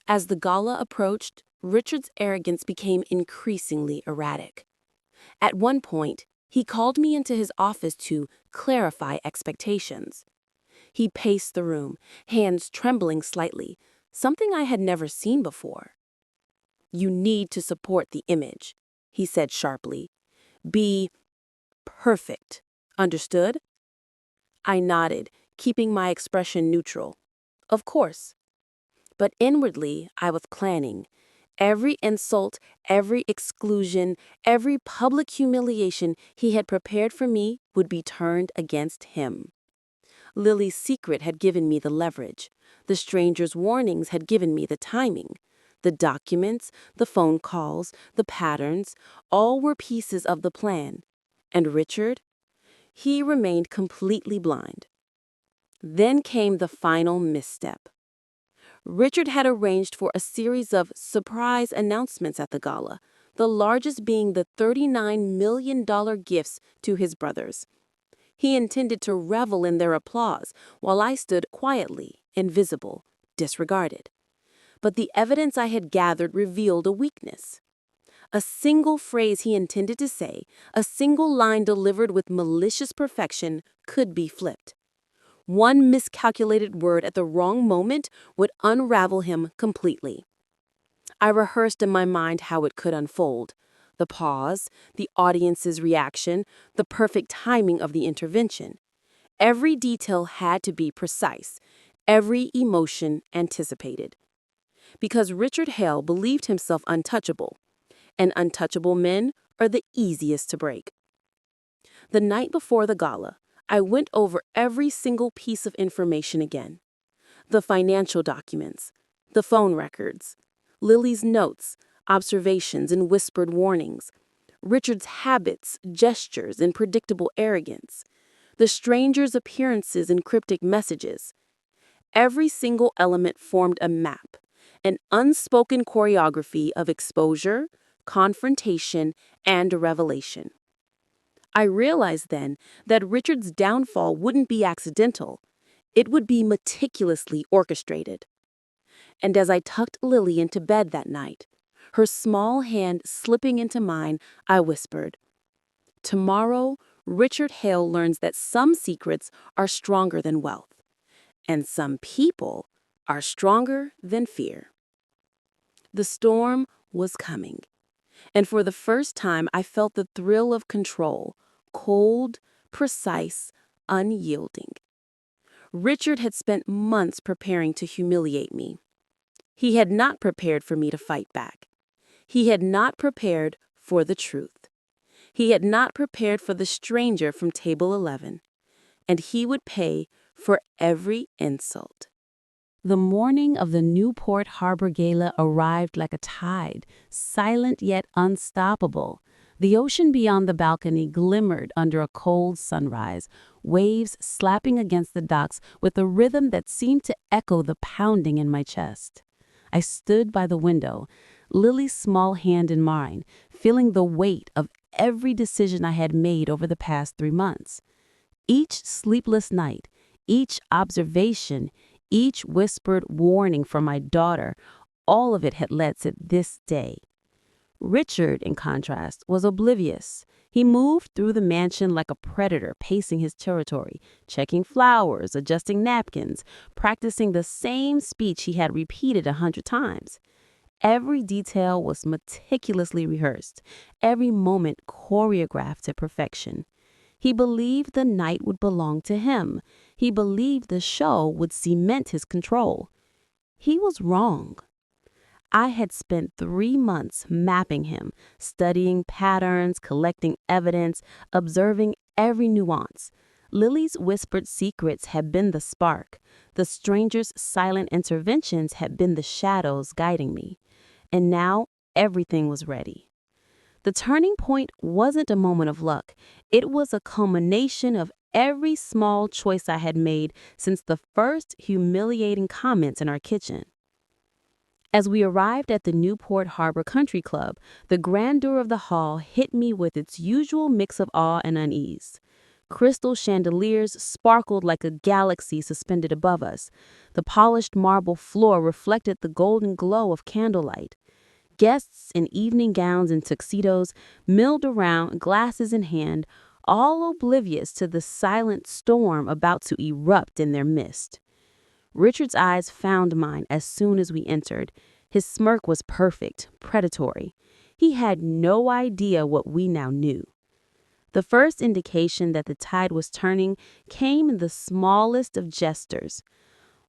As the gala approached, Richard's arrogance became increasingly erratic. At one point, he called me into his office to clarify expectations. He paced the room, hands trembling slightly, something I had never seen before. "You need to support the image," he said sharply. "Be perfect. Understood?" I nodded, keeping my expression neutral. Of course. But inwardly, I was planning. Every insult, every exclusion, every public humiliation he had prepared for me would be turned against him. Lily's secret had given me the leverage. The stranger's warnings had given me the timing. The documents, the phone calls, the patterns, all were pieces of the plan. And Richard? He remained completely blind. Then came the final misstep. Richard had arranged for a series of surprise announcements at the gala, the largest being the $39 million gifts to his brothers. He intended to revel in their applause while I stood quietly, invisible, disregarded. But the evidence I had gathered revealed a weakness. A single phrase he intended to say, a single line delivered with malicious perfection, could be flipped. One miscalculated word at the wrong moment would unravel him completely. I rehearsed in my mind how it could unfold. The pause, the audience's reaction, the perfect timing of the intervention. Every detail had to be precise, every emotion anticipated. Because Richard Hale believed himself untouchable, and untouchable men are the easiest to break. The night before the gala, I went over every single piece of information again. The financial documents, the phone records, Lily's notes, observations, and whispered warnings, Richard's habits, gestures, and predictable arrogance, the stranger's appearances and cryptic messages. Every single element formed a map, an unspoken choreography of exposure, confrontation, and revelation. I realized then that Richard's downfall wouldn't be accidental. It would be meticulously orchestrated. And as I tucked Lily into bed that night, her small hand slipping into mine, I whispered, "Tomorrow, Richard Hale learns that some secrets are stronger than wealth, and some people are stronger than fear." The storm was coming, and for the first time I felt the thrill of control, cold, precise, unyielding. Richard had spent months preparing to humiliate me. He had not prepared for me to fight back. He had not prepared for the truth. He had not prepared for the stranger from table 11. And he would pay for every insult. The morning of the Newport Harbor Gala arrived like a tide, silent yet unstoppable. The ocean beyond the balcony glimmered under a cold sunrise, waves slapping against the docks with a rhythm that seemed to echo the pounding in my chest. I stood by the window, Lily's small hand in mine, feeling the weight of every decision I had made over the past 3 months. Each sleepless night, each observation, each whispered warning from my daughter, all of it had led to this day. Richard, in contrast, was oblivious. He moved through the mansion like a predator pacing his territory, checking flowers, adjusting napkins, practicing the same speech he had repeated 100 times. Every detail was meticulously rehearsed, every moment choreographed to perfection. He believed the night would belong to him. He believed the show would cement his control. He was wrong. I had spent 3 months mapping him, studying patterns, collecting evidence, observing every nuance. Lily's whispered secrets had been the spark. The stranger's silent interventions had been the shadows guiding me. And now everything was ready. The turning point wasn't a moment of luck. It was a culmination of every small choice I had made since the first humiliating comments in our kitchen. As we arrived at the Newport Harbor Country Club, the grandeur of the hall hit me with its usual mix of awe and unease. Crystal chandeliers sparkled like a galaxy suspended above us. The polished marble floor reflected the golden glow of candlelight. Guests in evening gowns and tuxedos milled around, glasses in hand, all oblivious to the silent storm about to erupt in their midst. Richard's eyes found mine as soon as we entered. His smirk was perfect, predatory. He had no idea what we now knew. The first indication that the tide was turning came in the smallest of gestures.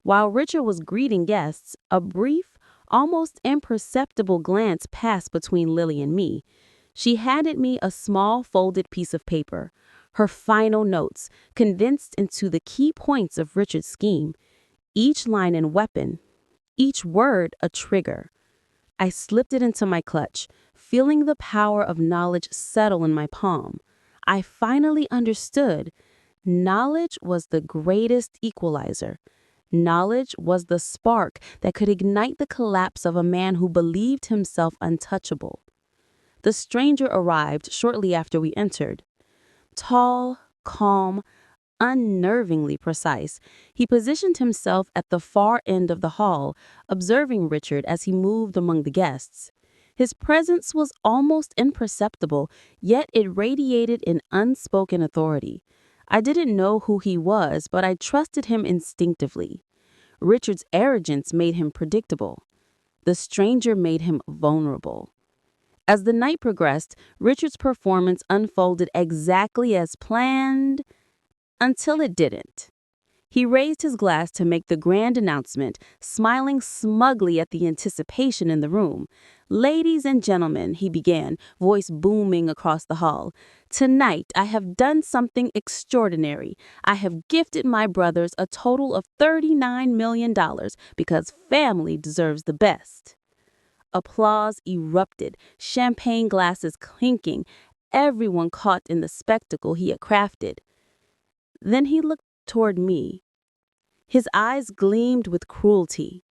While Richard was greeting guests, a brief, almost imperceptible glance passed between Lily and me. She handed me a small folded piece of paper, her final notes, condensed into the key points of Richard's scheme, each line a weapon, each word a trigger. I slipped it into my clutch, feeling the power of knowledge settle in my palm. I finally understood. Knowledge was the greatest equalizer. Knowledge was the spark that could ignite the collapse of a man who believed himself untouchable. The stranger arrived shortly after we entered. Tall, calm, unnervingly precise, he positioned himself at the far end of the hall, observing Richard as he moved among the guests. His presence was almost imperceptible, yet it radiated an unspoken authority. I didn't know who he was, but I trusted him instinctively. Richard's arrogance made him predictable. The stranger made him vulnerable. As the night progressed, Richard's performance unfolded exactly as planned, until it didn't. He raised his glass to make the grand announcement, smiling smugly at the anticipation in the room. "Ladies and gentlemen," he began, voice booming across the hall, "tonight I have done something extraordinary. I have gifted my brothers a total of $39 million because family deserves the best." Applause erupted, champagne glasses clinking, everyone caught in the spectacle he had crafted. Then he looked toward me. His eyes gleamed with cruelty.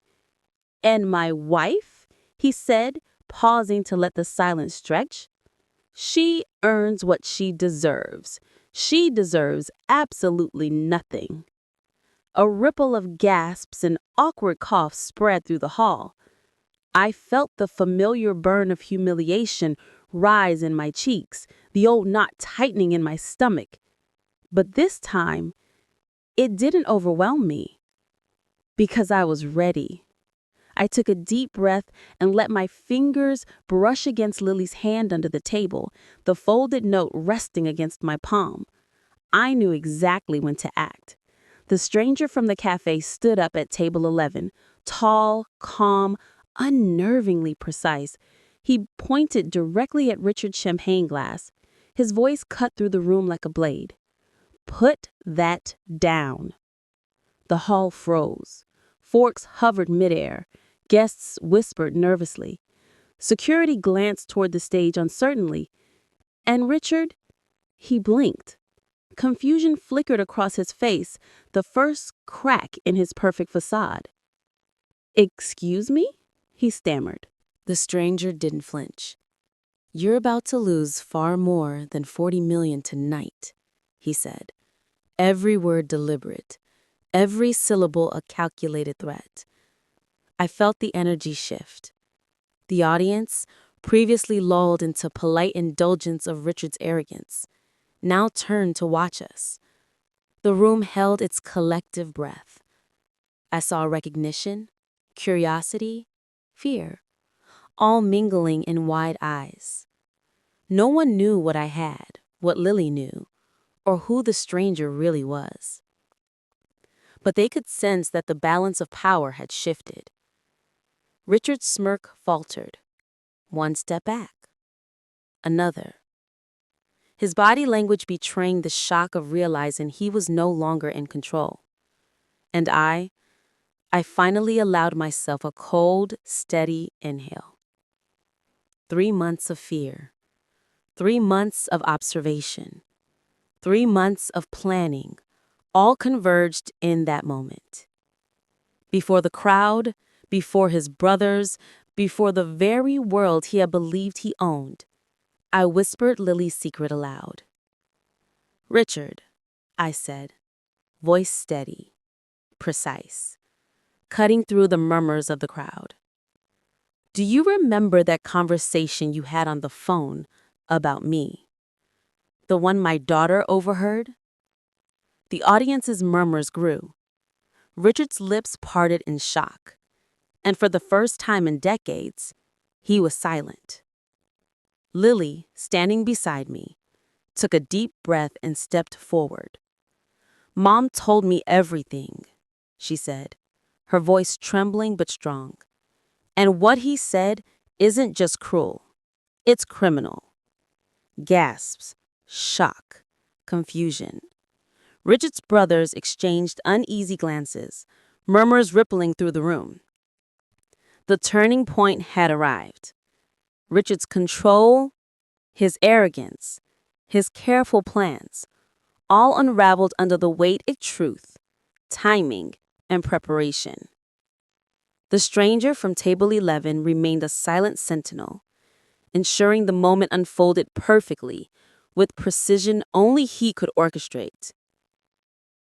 "And my wife?" he said, pausing to let the silence stretch. "She earns what she deserves. She deserves absolutely nothing." A ripple of gasps and awkward coughs spread through the hall. I felt the familiar burn of humiliation rise in my cheeks, the old knot tightening in my stomach. But this time, it didn't overwhelm me, because I was ready. I took a deep breath and let my fingers brush against Lily's hand under the table, the folded note resting against my palm. I knew exactly when to act. The stranger from the cafe stood up at table 11, tall, calm, unnervingly precise. He pointed directly at Richard's champagne glass. His voice cut through the room like a blade. "Put that down." The hall froze. Forks hovered midair. Guests whispered nervously. Security glanced toward the stage uncertainly. And Richard, he blinked. Confusion flickered across his face, the first crack in his perfect facade. "Excuse me?" he stammered. The stranger didn't flinch. "You're about to lose far more than 40 million tonight," he said. Every word deliberate, every syllable a calculated threat. I felt the energy shift. The audience, previously lulled into polite indulgence of Richard's arrogance, now turned to watch us. The room held its collective breath. I saw recognition, curiosity, fear, all mingling in wide eyes. No one knew what I had, what Lily knew, or who the stranger really was. But they could sense that the balance of power had shifted. Richard's smirk faltered. One step back. Another. His body language betraying the shock of realizing he was no longer in control. And I finally allowed myself a cold, steady inhale. 3 months of fear. 3 months of observation. 3 months of planning, all converged in that moment. Before the crowd, before his brothers, before the very world he had believed he owned, I whispered Lily's secret aloud. "Richard," I said, voice steady, precise, cutting through the murmurs of the crowd. "Do you remember that conversation you had on the phone about me?" The one my daughter overheard? The audience's murmurs grew. Richard's lips parted in shock, and for the first time in decades, he was silent. Lily, standing beside me, took a deep breath and stepped forward. "Mom told me everything," she said, her voice trembling but strong. "And what he said isn't just cruel, it's criminal." Gasps, shock, confusion. Richard's brothers exchanged uneasy glances, murmurs rippling through the room. The turning point had arrived. Richard's control, his arrogance, his careful plans, all unraveled under the weight of truth, timing, and preparation. The stranger from table 11 remained a silent sentinel, ensuring the moment unfolded perfectly, with precision only he could orchestrate.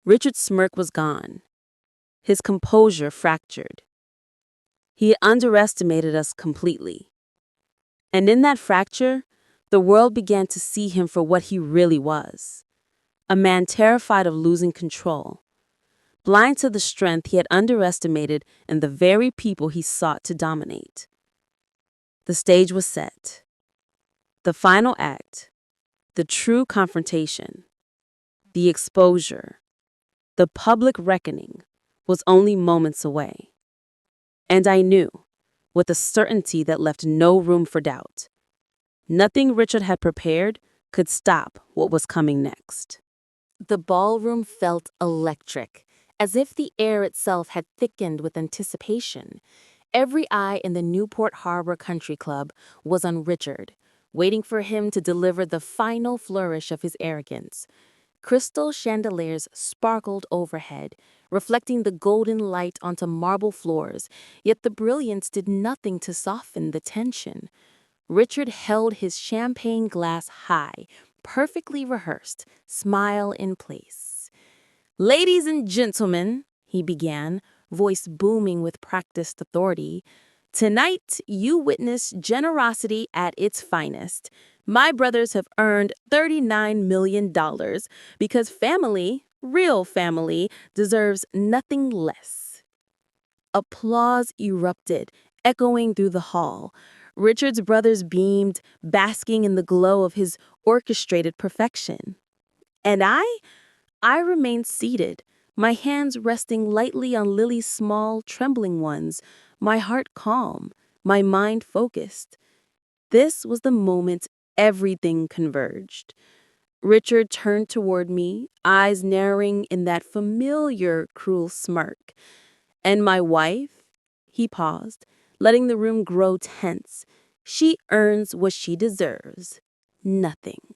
Richard's smirk was gone, his composure fractured. He had underestimated us completely. And in that fracture, the world began to see him for what he really was. A man terrified of losing control, blind to the strength he had underestimated in the very people he sought to dominate. The stage was set. The final act, the true confrontation, the exposure, the public reckoning was only moments away. And I knew, with a certainty that left no room for doubt, nothing Richard had prepared could stop what was coming next. The ballroom felt electric, as if the air itself had thickened with anticipation. Every eye in the Newport Harbor Country Club was on Richard, waiting for him to deliver the final flourish of his arrogance. Crystal chandeliers sparkled overhead, reflecting the golden light onto marble floors, yet the brilliance did nothing to soften the tension. Richard held his champagne glass high, perfectly rehearsed, smile in place. "Ladies and gentlemen," he began, voice booming with practiced authority, "tonight you witness generosity at its finest. My brothers have earned $39 million because family, real family, deserves nothing less." Applause erupted, echoing through the hall. Richard's brothers beamed, basking in the glow of his orchestrated perfection. And I remained seated, my hands resting lightly on Lily's small, trembling ones, my heart calm, my mind focused. This was the moment everything converged. Richard turned toward me, eyes narrowing in that familiar, cruel smirk. "And my wife?" He paused, letting the room grow tense. "She earns what she deserves. Nothing."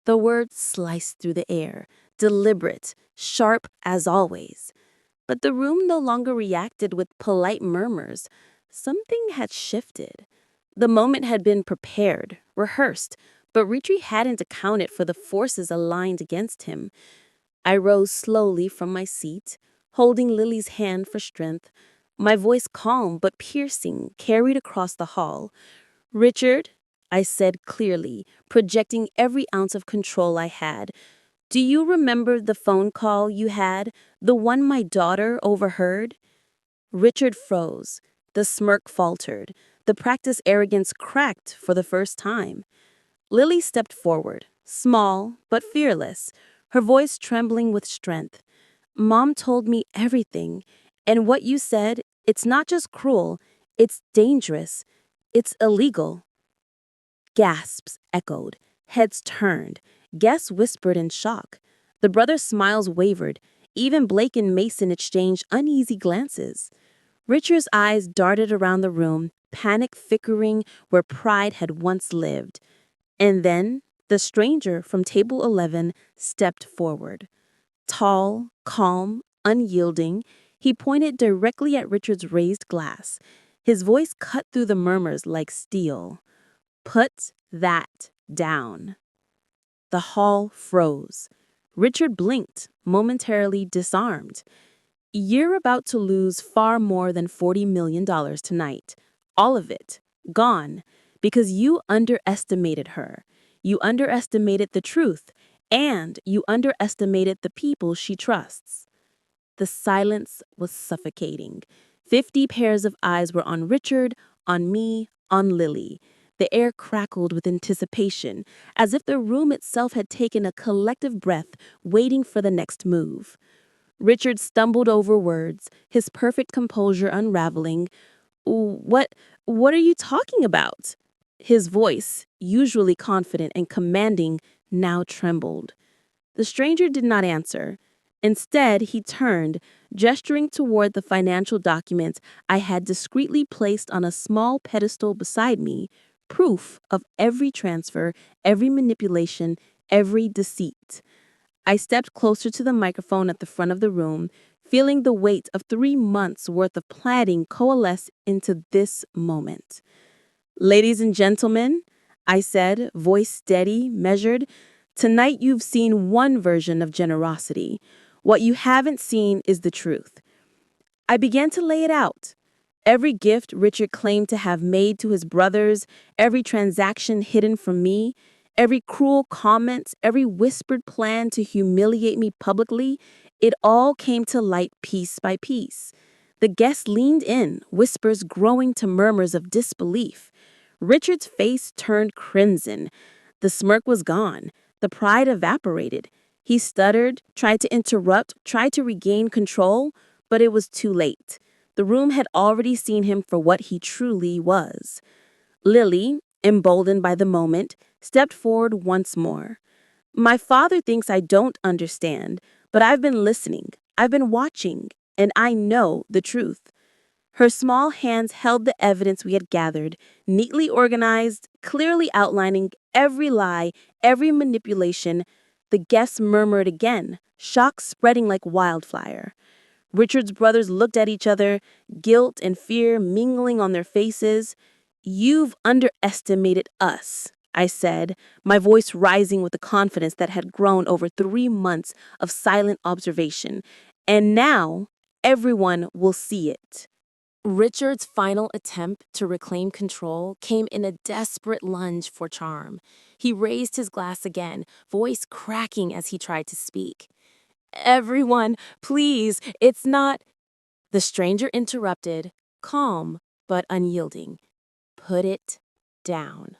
The words sliced through the air, deliberate, sharp as always. But the room no longer reacted with polite murmurs. Something had shifted. The moment had been prepared, rehearsed, but Richie hadn't accounted for the forces aligned against him. I rose slowly from my seat, holding Lily's hand for strength, my voice calm but piercing, carried across the hall. "Richard," I said clearly, projecting every ounce of control I had, "do you remember the phone call you had, the one my daughter overheard?" Richard froze. The smirk faltered. The practiced arrogance cracked for the first time. Lily stepped forward, small but fearless, her voice trembling with strength. "Mom told me everything, and what you said, it's not just cruel, it's dangerous, it's illegal." Gasps echoed, heads turned, guests whispered in shock. The brothers' smiles wavered, even Blake and Mason exchanged uneasy glances. Richard's eyes darted around the room, panic flickering where pride had once lived. And then the stranger from table 11 stepped forward. Tall, calm, unyielding, he pointed directly at Richard's raised glass. His voice cut through the murmurs like steel. "Put that down." The hall froze. Richard blinked, momentarily disarmed. "You're about to lose far more than $40 million tonight. All of it. Gone. Because you underestimated her. You underestimated the truth, and you underestimated the people she trusts." The silence was suffocating. 50 pairs of eyes were on Richard, on me, on Lily. The air crackled with anticipation, as if the room itself had taken a collective breath, waiting for the next move. Richard stumbled over words, his perfect composure unraveling. What what are you talking about?" His voice, usually confident and commanding, now trembled. The stranger did not answer. Instead, he turned, gesturing toward the financial documents I had discreetly placed on a small pedestal beside me, proof of every transfer, every manipulation, every deceit. I stepped closer to the microphone at the front of the room, feeling the weight of 3 months' worth of planning coalesce into this moment. "Ladies and gentlemen," I said, voice steady, measured, "tonight you've seen one version of generosity. What you haven't seen is the truth." I began to lay it out. Every gift Richard claimed to have made to his brothers, every transaction hidden from me, every cruel comment, every whispered plan to humiliate me publicly, it all came to light piece by piece. The guests leaned in, whispers growing to murmurs of disbelief. Richard's face turned crimson. The smirk was gone. The pride evaporated. He stuttered, tried to interrupt, tried to regain control, but it was too late. The room had already seen him for what he truly was. Lily, emboldened by the moment, stepped forward once more. "My father thinks I don't understand, but I've been listening, I've been watching, and I know the truth." Her small hands held the evidence we had gathered, neatly organized, clearly outlining every lie, every manipulation. The guests murmured again, shock spreading like wildfire. Richard's brothers looked at each other, guilt and fear mingling on their faces. "You've underestimated us," I said, my voice rising with the confidence that had grown over 3 months of silent observation. "And now, everyone will see it." Richard's final attempt to reclaim control came in a desperate lunge for charm. He raised his glass again, voice cracking as he tried to speak. "Everyone, please, it's not—" The stranger interrupted, calm but unyielding. "Put it down."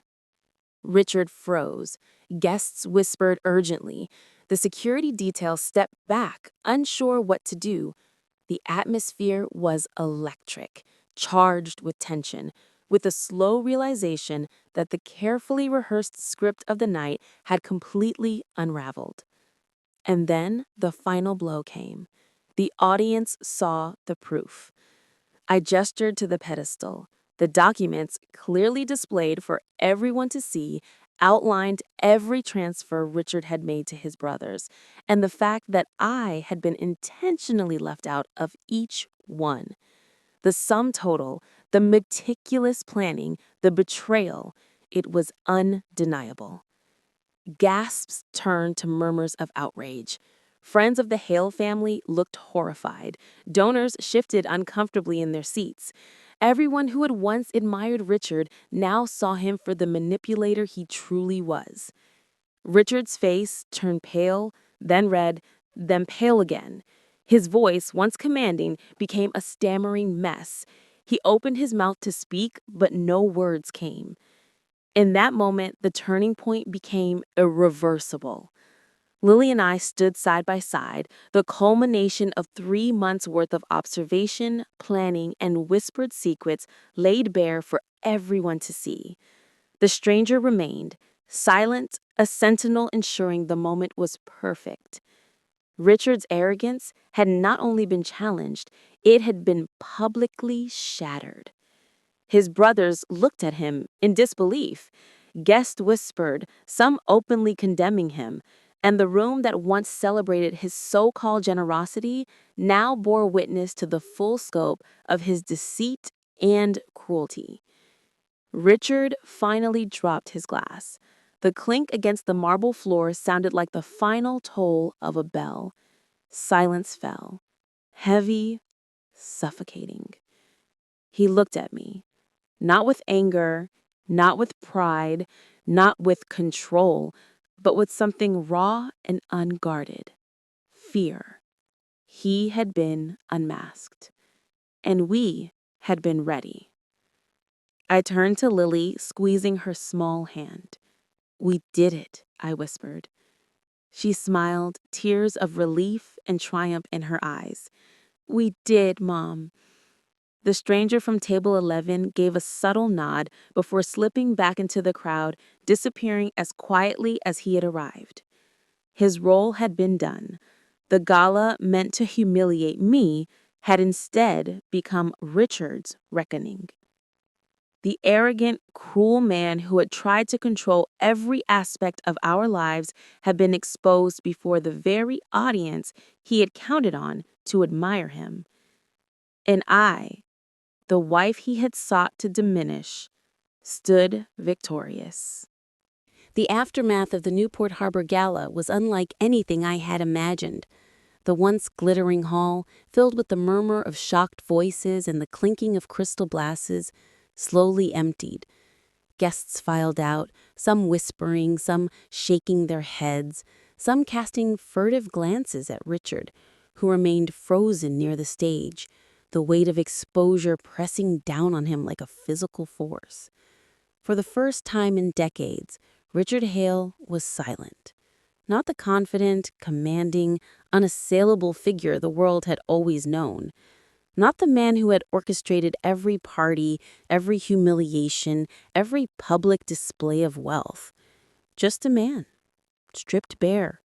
Richard froze. Guests whispered urgently. The security detail stepped back, unsure what to do. The atmosphere was electric, charged with tension, with the slow realization that the carefully rehearsed script of the night had completely unraveled. And then the final blow came. The audience saw the proof. I gestured to the pedestal. The documents, clearly displayed for everyone to see, outlined every transfer Richard had made to his brothers, and the fact that I had been intentionally left out of each one. The sum total, the meticulous planning, the betrayal, it was undeniable. Gasps turned to murmurs of outrage. Friends of the Hale family looked horrified. Donors shifted uncomfortably in their seats. Everyone who had once admired Richard now saw him for the manipulator he truly was. Richard's face turned pale, then red, then pale again. His voice, once commanding, became a stammering mess. He opened his mouth to speak, but no words came. In that moment, the turning point became irreversible. Lily and I stood side by side, the culmination of 3 months' worth of observation, planning, and whispered secrets laid bare for everyone to see. The stranger remained, silent, a sentinel ensuring the moment was perfect. Richard's arrogance had not only been challenged, it had been publicly shattered. His brothers looked at him in disbelief. Guests whispered, some openly condemning him, and the room that once celebrated his so-called generosity now bore witness to the full scope of his deceit and cruelty. Richard finally dropped his glass. The clink against the marble floor sounded like the final toll of a bell. Silence fell, heavy, suffocating. He looked at me. Not with anger, not with pride, not with control, but with something raw and unguarded: fear. He had been unmasked, and we had been ready. I turned to Lily, squeezing her small hand. "We did it," I whispered. She smiled, tears of relief and triumph in her eyes. "We did, Mom." The stranger from table 11 gave a subtle nod before slipping back into the crowd, disappearing as quietly as he had arrived. His role had been done. The gala, meant to humiliate me, had instead become Richard's reckoning. The arrogant, cruel man who had tried to control every aspect of our lives had been exposed before the very audience he had counted on to admire him. And I, the wife he had sought to diminish, stood victorious. The aftermath of the Newport Harbor Gala was unlike anything I had imagined. The once glittering hall, filled with the murmur of shocked voices and the clinking of crystal glasses, slowly emptied. Guests filed out, some whispering, some shaking their heads, some casting furtive glances at Richard, who remained frozen near the stage, the weight of exposure pressing down on him like a physical force. For the first time in decades, Richard Hale was silent. Not the confident, commanding, unassailable figure the world had always known. Not the man who had orchestrated every party, every humiliation, every public display of wealth. Just a man, stripped bare.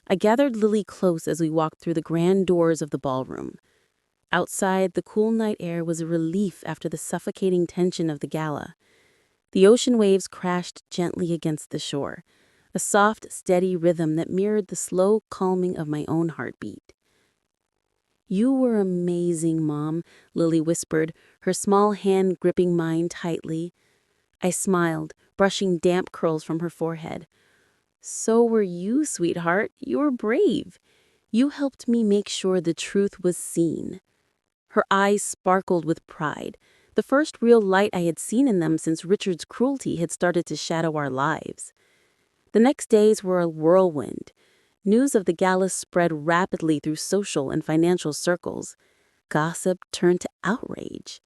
I gathered Lily close as we walked through the grand doors of the ballroom. Outside, the cool night air was a relief after the suffocating tension of the gala. The ocean waves crashed gently against the shore, a soft, steady rhythm that mirrored the slow calming of my own heartbeat. "You were amazing, Mom," Lily whispered, her small hand gripping mine tightly. I smiled, brushing damp curls from her forehead. "So were you, sweetheart. You were brave. You helped me make sure the truth was seen." Her eyes sparkled with pride, the first real light I had seen in them since Richard's cruelty had started to shadow our lives. The next days were a whirlwind. News of the gala spread rapidly through social and financial circles. Gossip turned to outrage.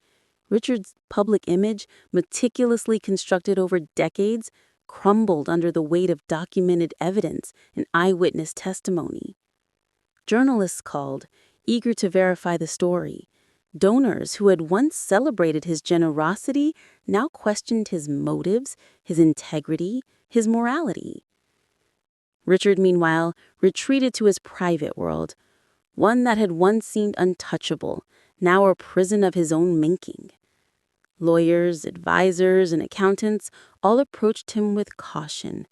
Richard's public image, meticulously constructed over decades, crumbled under the weight of documented evidence and eyewitness testimony. Journalists called, eager to verify the story. Donors who had once celebrated his generosity now questioned his motives, his integrity, his morality. Richard, meanwhile, retreated to his private world, one that had once seemed untouchable, now a prison of his own making. Lawyers, advisors, and accountants all approached him with caution.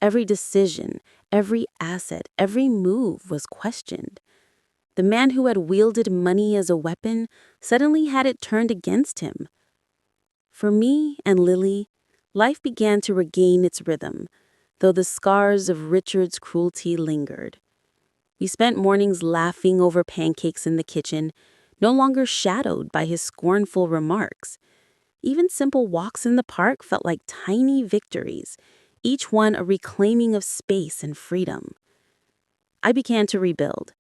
Every decision, every asset, every move was questioned. The man who had wielded money as a weapon suddenly had it turned against him. For me and Lily, life began to regain its rhythm, though the scars of Richard's cruelty lingered. We spent mornings laughing over pancakes in the kitchen, no longer shadowed by his scornful remarks. Even simple walks in the park felt like tiny victories, each one a reclaiming of space and freedom. I began to rebuild,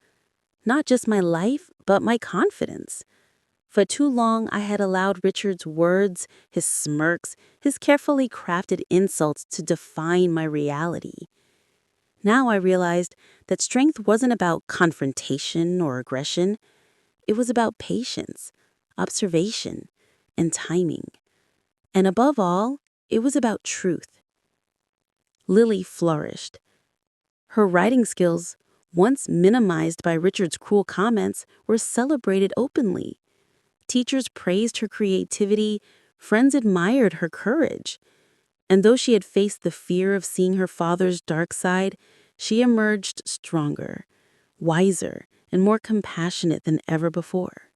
not just my life, but my confidence. For too long, I had allowed Richard's words, his smirks, his carefully crafted insults to define my reality. Now I realized that strength wasn't about confrontation or aggression. It was about patience, observation, and timing. And above all, it was about truth. Lily flourished. Her writing skills, once minimized by Richard's cruel comments, were celebrated openly. Teachers praised her creativity, friends admired her courage. And though she had faced the fear of seeing her father's dark side, she emerged stronger, wiser, and more compassionate than ever before.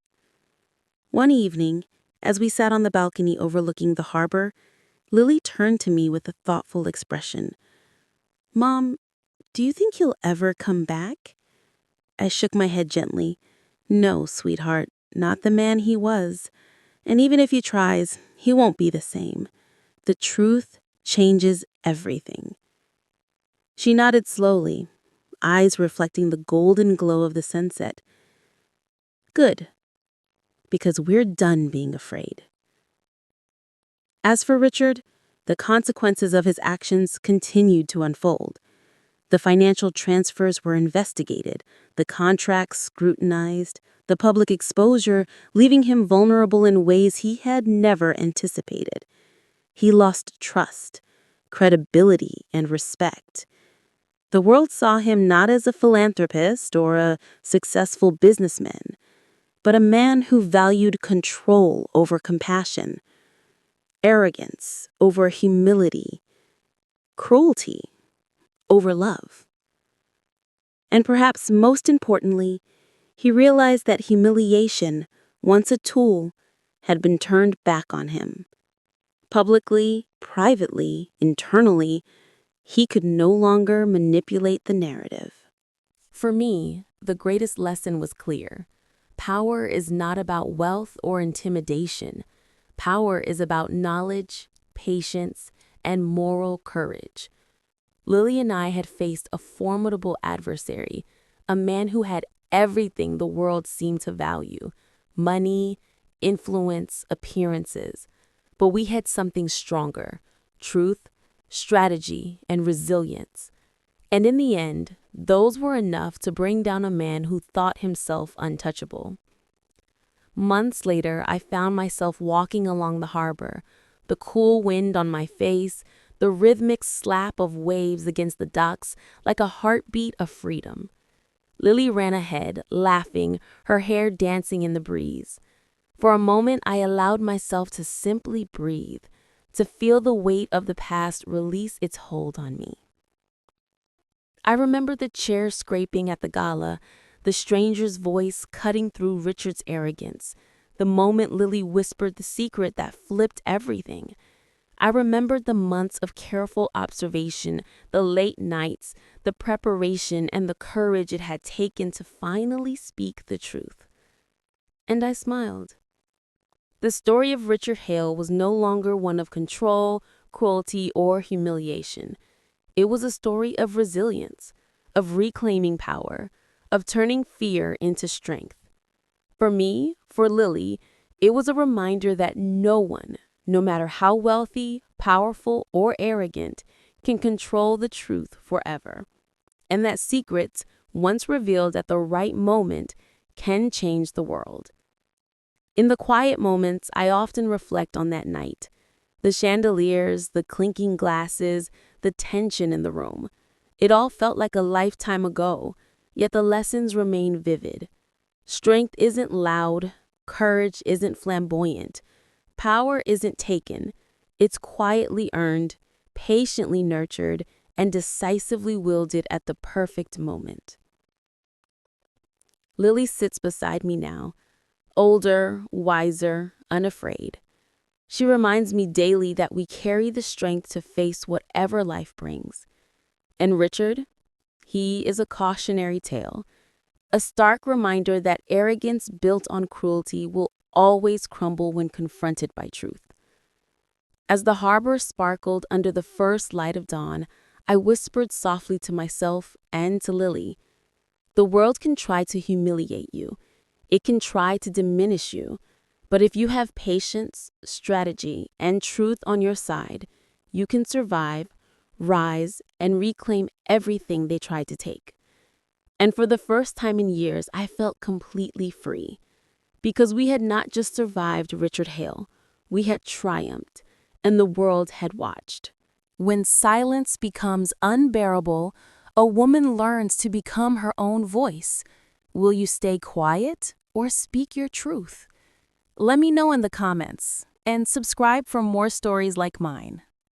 One evening, as we sat on the balcony overlooking the harbor, Lily turned to me with a thoughtful expression. "Mom, do you think he'll ever come back?" I shook my head gently. "No, sweetheart, not the man he was. And even if he tries, he won't be the same. The truth changes everything. She nodded slowly, eyes reflecting the golden glow of the sunset. Good, because we're done being afraid. As for Richard, the consequences of his actions continued to unfold. The financial transfers were investigated, the contracts scrutinized, the public exposure leaving him vulnerable in ways he had never anticipated. He lost trust, credibility, and respect. The world saw him not as a philanthropist or a successful businessman, but a man who valued control over compassion, arrogance over humility, cruelty over love. And perhaps most importantly, he realized that humiliation, once a tool, had been turned back on him. Publicly, privately, internally, he could no longer manipulate the narrative. For me, the greatest lesson was clear. Power is not about wealth or intimidation. Power is about knowledge, patience, and moral courage. Lily and I had faced a formidable adversary, a man who had everything the world seemed to value: money, influence, appearances. But we had something stronger: truth, strategy, and resilience. And in the end, those were enough to bring down a man who thought himself untouchable. Months later, I found myself walking along the harbor, the cool wind on my face, the rhythmic slap of waves against the docks like a heartbeat of freedom. Lily ran ahead, laughing, her hair dancing in the breeze. For a moment, I allowed myself to simply breathe, to feel the weight of the past release its hold on me. I remember the chair scraping at the gala, the stranger's voice cutting through Richard's arrogance, the moment Lily whispered the secret that flipped everything. I remembered the months of careful observation, the late nights, the preparation, and the courage it had taken to finally speak the truth. And I smiled. The story of Richard Hale was no longer one of control, cruelty, or humiliation. It was a story of resilience, of reclaiming power, of turning fear into strength. For me, for Lily, it was a reminder that no one, no matter how wealthy, powerful, or arrogant, can control the truth forever. And that secrets, once revealed at the right moment, can change the world. In the quiet moments, I often reflect on that night. The chandeliers, the clinking glasses, the tension in the room. It all felt like a lifetime ago, yet the lessons remain vivid. Strength isn't loud, courage isn't flamboyant, power isn't taken. It's quietly earned, patiently nurtured, and decisively wielded at the perfect moment. Lily sits beside me now, older, wiser, unafraid. She reminds me daily that we carry the strength to face whatever life brings. And Richard, he is a cautionary tale, a stark reminder that arrogance built on cruelty will always crumble when confronted by truth. As the harbor sparkled under the first light of dawn, I whispered softly to myself and to Lily, "The world can try to humiliate you. It can try to diminish you. But if you have patience, strategy, and truth on your side, you can survive, rise, and reclaim everything they tried to take." And for the first time in years, I felt completely free. Because we had not just survived Richard Hale, we had triumphed, and the world had watched. When silence becomes unbearable, a woman learns to become her own voice. Will you stay quiet or speak your truth? Let me know in the comments, and subscribe for more stories like mine.